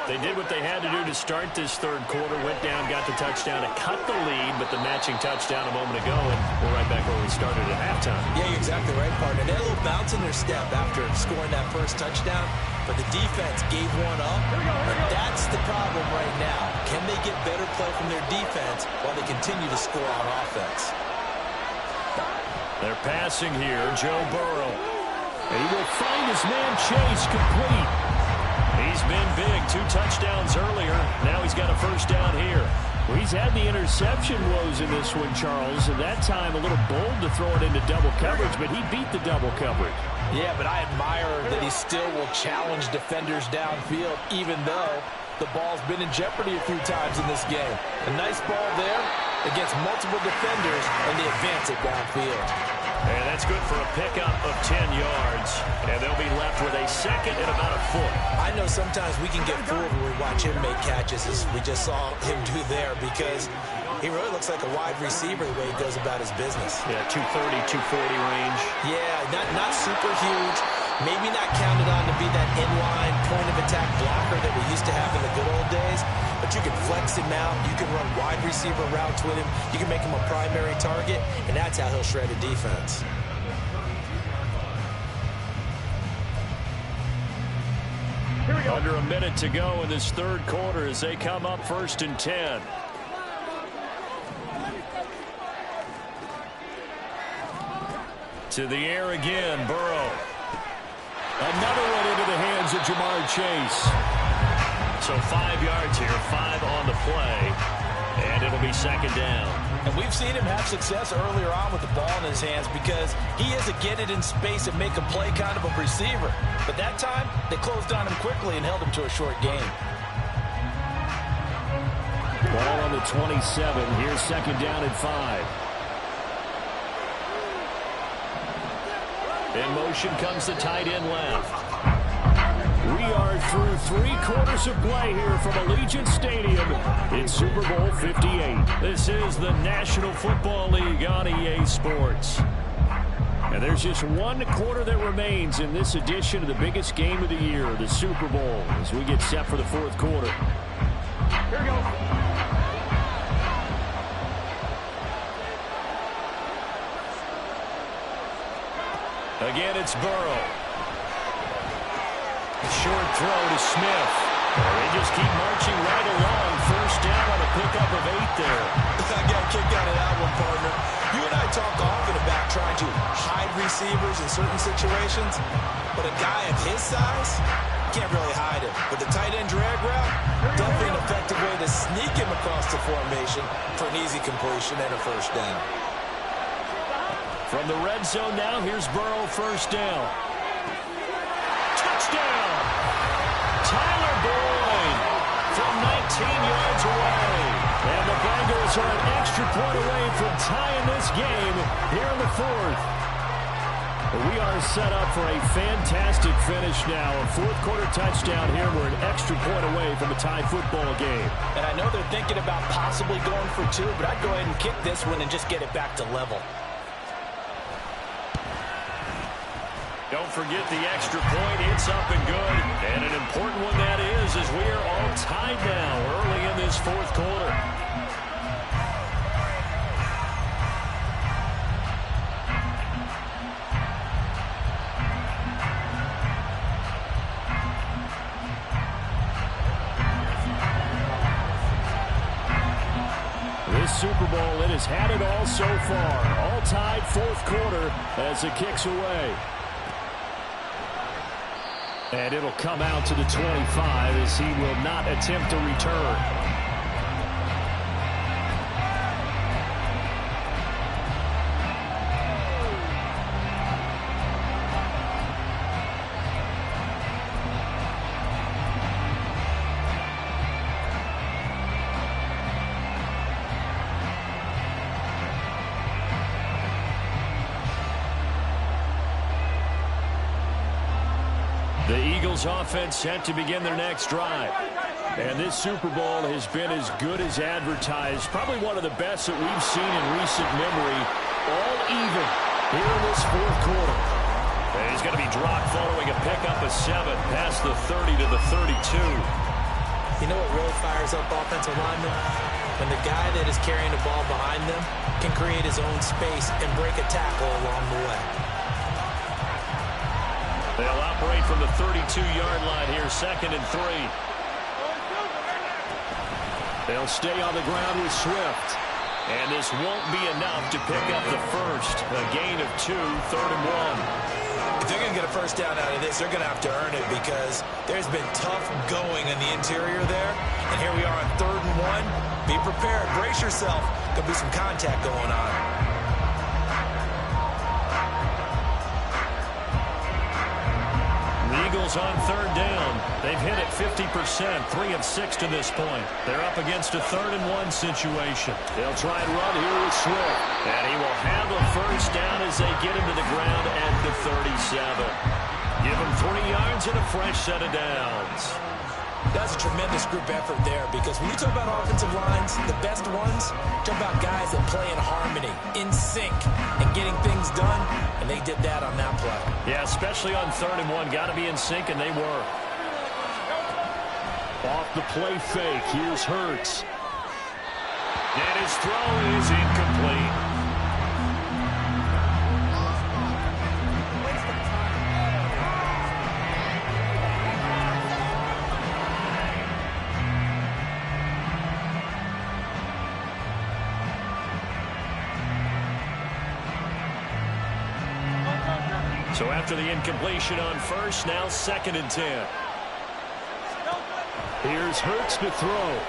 A: They did what they had to do to start this 3rd quarter, went down, got the touchdown to cut the lead, but the matching touchdown a moment ago, and we're right back where we started at halftime.
D: Yeah, you're exactly right, partner. They had a little bounce in their step after scoring that 1st touchdown, but the defense gave one up. And that's the problem right now. Can they get better play from their defense while they continue to score on offense?
A: They're passing here, Joe Burrow.
E: And he will find his man Chase complete.
A: He's been big, 2 touchdowns earlier. Now he's got a 1st down here.
E: Well, he's had the interception woes in this one, Charles, and that time a little bold to throw it into double coverage, but he beat the double coverage.
C: Yeah, but I admire that he still will challenge defenders downfield, even though the ball's been in jeopardy a few times in this game. A nice ball there against multiple defenders, and they advance it downfield.
A: And that's good for a pickup of 10 yards. And they'll be left with a 2nd and about a foot.
D: I know sometimes we can get fooled when we watch him make catches, as we just saw him do there, because he really looks like a wide receiver the way he goes about his business.
A: Yeah, 230, 240 range.
D: Yeah, not super huge. Maybe not counted on to be that inline point-of-attack blocker that we used to have in the good old days. But you can flex him out. You can run wide receiver routes with him. You can make him a primary target, and that's how he'll shred a defense.
A: Under a minute to go in this 3rd quarter as they come up 1st and 10. To the air again, Burrow.
E: Another one into the hands of Jamar Chase.
A: So 5 yards here, 5 on the play, and it'll be 2nd down.
D: And we've seen him have success earlier on with the ball in his hands because he is a get it in space and make a play kind of a receiver. But that time, they closed on him quickly and held him to a short game.
E: Ball on the 27. Here's 2nd down and 5.
A: In motion comes the tight end left.
E: We are through 3 quarters of play here from Allegiant Stadium in Super Bowl 58. This is the National Football League on EA Sports. And there's just 1 quarter that remains in this edition of the biggest game of the year, the Super Bowl, as we get set for the 4th quarter. Here we go. Again, it's Burrow. Short throw to Smith. They just keep marching right along. First down on a pickup of 8 there.
B: I got a kick out of that one, partner. You and I talk often about trying to hide receivers in certain situations, but a guy of his size can't really hide him. But the tight end drag route, definitely an effective way to sneak him across the formation for an easy completion and a first down.
E: From the red zone now, here's Burrow, first down. Touchdown! Tyler Boyd from 19 yards away. And the Bengals are an extra point away from tying this game here in the 4th. We are set up for a fantastic finish now. A 4th quarter touchdown here. We're an extra point away from a tie football game.
D: And I know they're thinking about possibly going for 2, but I'd go ahead and kick this one and just get it back to level.
E: Don't forget the extra point. It's up and good. And an important one that is, as we are all tied now early in this 4th quarter. This Super Bowl, it has had it all so far. All tied 4th quarter as it kicks away. And it'll come out to the 25 as he will not attempt to return. The Eagles offense set to begin their next drive. And this Super Bowl has been as good as advertised. Probably one of the best that we've seen in recent memory. All even here in this 4th quarter. And he's going to be dropped following a pickup of 7 past the 30 to the 32.
D: You know what really fires up offensive linemen? When the guy that is carrying the ball behind them can create his own space and break a tackle along the way.
E: They'll operate from the 32-yard line here, 2nd and 3. They'll stay on the ground with Swift. And this won't be enough to pick up the first. A gain of 2, 3rd and 1.
B: If they're going to get a first down out of this, they're going to have to earn it because there's been tough going in the interior there. And here we are on 3rd and 1. Be prepared. Brace yourself. Could be some contact going on.
E: Eagles on 3rd down. They've hit it 50%, 3 of 6 to this point. They're up against a 3rd and 1 situation. They'll try and run here with Swift. And he will have a first down as they get him to the ground at the 37. Give him 3 yards and a fresh set of downs.
D: That's a tremendous group effort there because when you talk about offensive lines, the best ones, talk about guys that play in harmony, in sync, and getting things done, and they did that on that play.
E: Yeah, especially on 3rd and 1. Got to be in sync, and they were. Off the play fake, here's Hurts. And his throw is incomplete. So after the incompletion on first, now 2nd and 10. Here's Hurts to throw.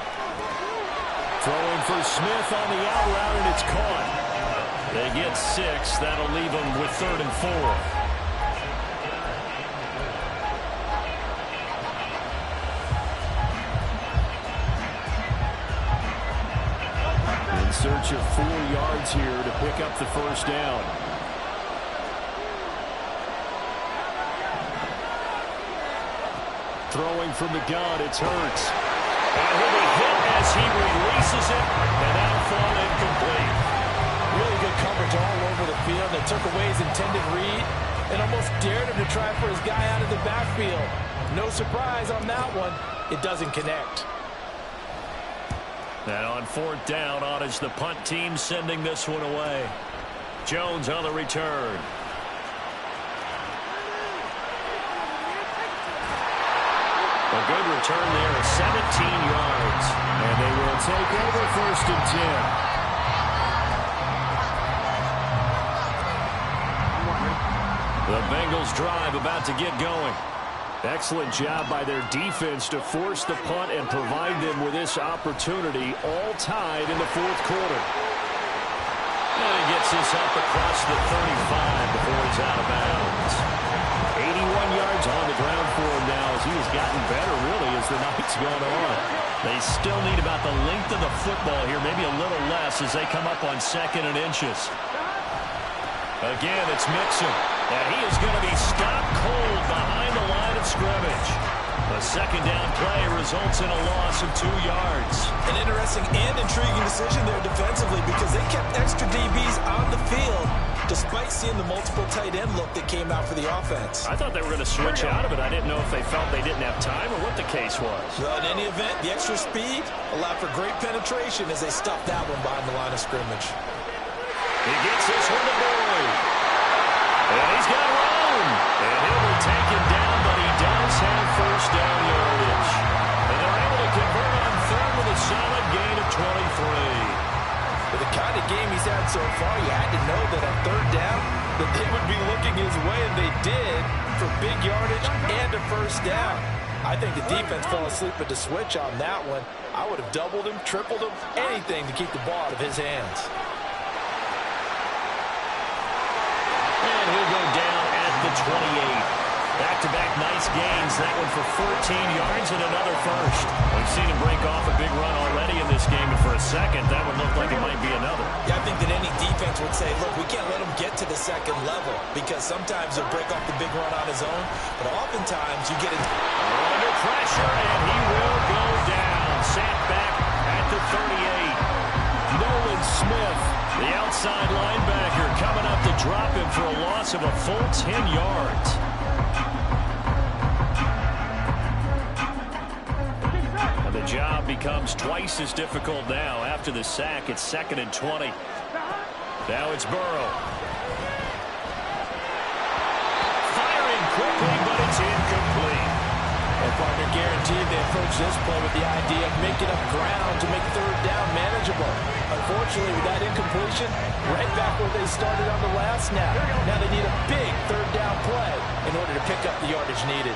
E: Throwing for Smith on the out route, and it's caught. They get 6. That'll leave them with 3rd and 4. In search of 4 yards here to pick up the first down. throwing from the gun. It's Hurts. And he'll be hit as he releases it, and that'll fall incomplete.
C: Really good coverage all over the field. They took away his intended read and almost dared him to try for his guy out of the backfield. No surprise on that one. It doesn't connect.
E: And on 4th down, on is the punt team sending this one away. Jones on the return. A good return there of 17 yards.
G: And they will take over 1st and 10.
E: The Bengals drive about to get going.
G: Excellent job by their defense to force the punt and provide them with this opportunity, all tied in the 4th quarter.
E: And he gets this up across the 35 before he's out of bounds.
G: 81 yards on the ground for him now as he has gotten better, really, as the night's gone on.
E: They still need about the length of the football here, maybe a little less as they come up on 2nd and inches. Again, it's Mixon. And he is going to be stopped cold behind the line of scrimmage. A 2nd down play results in a loss of 2 yards.
D: An interesting and intriguing decision there defensively because they kept extra DBs on the field despite seeing the multiple tight end look that came out for the offense.
E: I thought they were going to switch out of it. I didn't know if they felt they didn't have time or what the case was.
D: Well, in any event, the extra speed allowed for great penetration as they stuffed that one behind the line of scrimmage.
E: He gets this one to Boyd. And he's got room. And he'll be taken down, but he does have 1st down yardage. And they're able to convert on 3rd with a solid gain of 23.
C: With the kind of game he's had so far, you had to know that on 3rd down that they would be looking his way, and they did for big yardage and a 1st down. I think the defense fell asleep at the switch on that one. I would have doubled him, tripled him, anything to keep the ball out of his hands.
E: And he'll go down at the 28. Back-to-back nice gains. That one for 14 yards and another 1st. We've seen him break off a big run already in this game, and for a second, that would look like it might be another.
D: Yeah, I think that any defense would say, look, we can't let him get to the 2nd level because sometimes he'll break off the big run on his own, but oftentimes you get it
E: under pressure, and he will go down. Sat back at the 38. Nolan Smith, the outside linebacker, coming up to drop him for a loss of a full 10 yards. And the job becomes twice as difficult now. After the sack, it's 2nd and 20. Now it's Burrow. Firing quickly, but it's incomplete.
C: And partner guaranteed they approach this play with the idea of making up ground to make 3rd down manageable. Unfortunately, with that incompletion, right back where they started on the last snap. Now they need a big 3rd down play in order to pick up the yardage needed.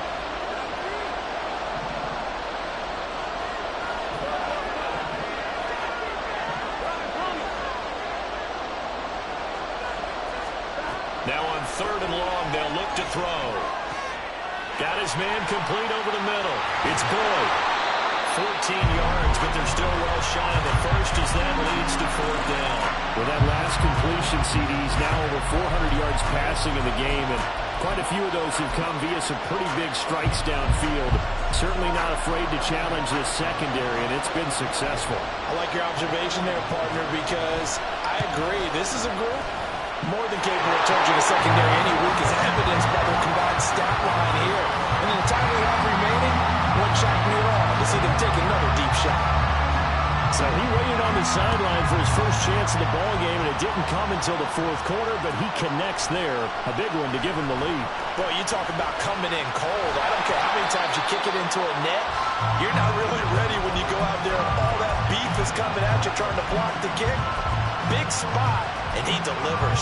E: Now on 3rd and long, they'll look to throw. Got his man complete over the middle. It's Boyd. 14 yards, but they're still well shy of the 1st as that leads to 4th down.
G: With that last completion, CD's now over 400 yards passing in the game, and quite a few of those have come via some pretty big strikes downfield. Certainly not afraid to challenge this secondary, and it's been successful.
D: I like your observation there, partner, because I agree. This is a group more than capable of charging a secondary any week, as evidenced by their combined stat line here. And in the time we have remaining, wouldn't shock me at all to see them take another deep shot.
G: So he waited on the sideline for his first chance of the ball game, and it didn't come until the 4th quarter, but he connects there. A big one to give him the lead.
D: Boy, you talk about coming in cold. I don't care how many times you kick it into a net. You're not really ready when you go out there and all that beef is coming at you trying to block the kick. Big spot, and he delivers.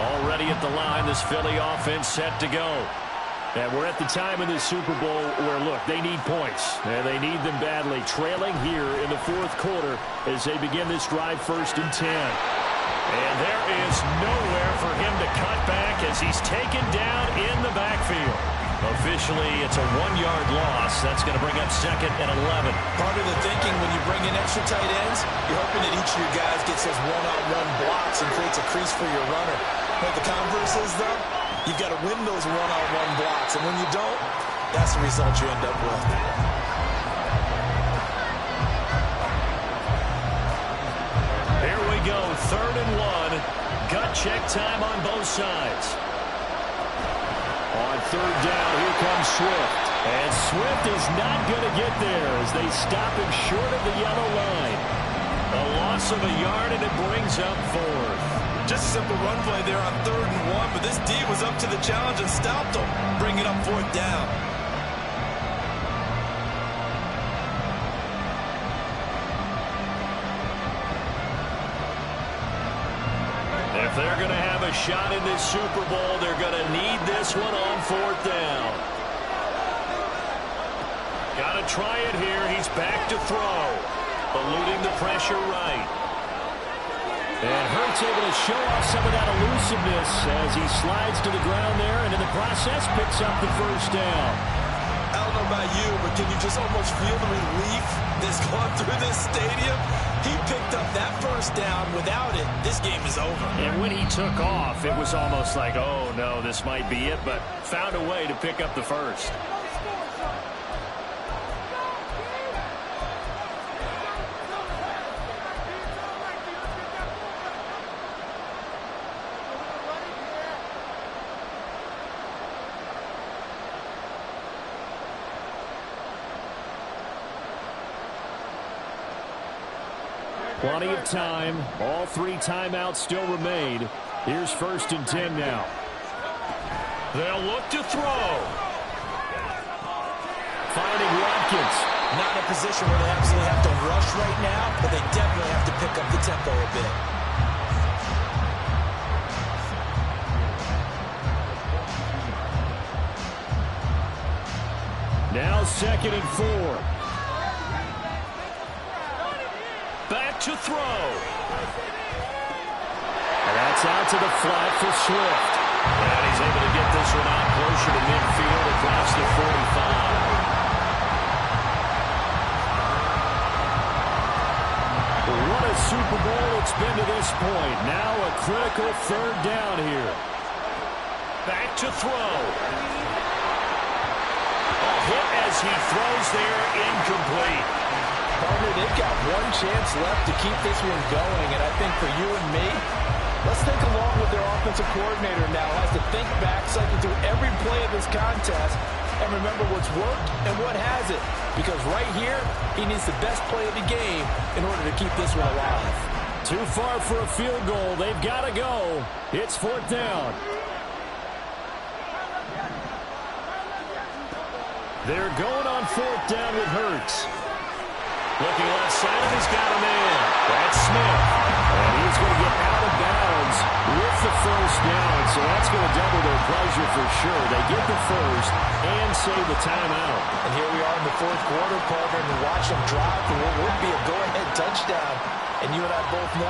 E: Already at the line, this Philly offense set to go. And we're at the time in the Super Bowl where, look, they need points. And they need them badly. Trailing here in the 4th quarter as they begin this drive 1st and 10. And there is nowhere for him to cut back as he's taken down in the backfield. Officially, it's a 1-yard loss. That's going to bring up 2nd and 11.
D: Part of the thinking when you bring in extra tight ends, you're hoping that each of your guys gets those one-on-one blocks and creates a crease for your runner. But the converse is, though,
B: You've got to win those one-on-one blocks, and when you don't, that's the result you end up with.
A: Here we go, 3rd and 1. Gut check time on both sides. On 3rd down, here comes Swift. And Swift is not going to get there as they stop him short of the yellow line. A loss of a yard, and it brings up 4th.
B: Just a simple run play there on 3rd and 1, but this D was up to the challenge and stopped him, bringing up 4th down.
A: If they're going to have a shot in this Super Bowl, they're going to need this one on 4th down. Got to try it here. He's back to throw. Eluding the pressure right. And Hurts able to show off some of that elusiveness as he slides to the ground there, and in the process picks up the 1st down.
B: I don't know about you, but can you just almost feel the relief that's gone through this stadium? He picked up that 1st down. Without it, this game is over.
E: And when he took off, it was almost like, oh, no, this might be it, but found a way to pick up the 1st. Plenty of time. All 3 timeouts still remain. Here's 1st and 10 now.
A: They'll look to throw.
E: Finding Watkins.
D: Not in a position where they absolutely have to rush right now, but they definitely have to pick up the tempo a bit.
E: Now 2nd and 4.
A: Back to throw.
E: And that's out to the flat for Swift.
A: And he's able to get this one out closer to midfield across the 45.
E: What a Super Bowl it's been to this point. Now a critical 3rd down here.
A: Back to throw. A hit as he throws there, incomplete.
C: Partner, they've got one chance left to keep this one going, and I think for you and me, let's think along with their offensive coordinator now. Has to think back, cycle through every play of this contest, and remember what's worked and what hasn't. Because right here, he needs the best play of the game in order to keep this one alive.
E: Too far for a field goal. They've got to go. It's 4th down. They're going on 4th down with Hurts.
A: Looking left side, he's got a man.
E: That's Smith. And he's going to get out of bounds with the 1st down. So that's going to double their pleasure for sure. They get the 1st and save the timeout.
D: And here we are in the 4th quarter, partner, and watch them drive for what would be a go-ahead touchdown. And you and I both know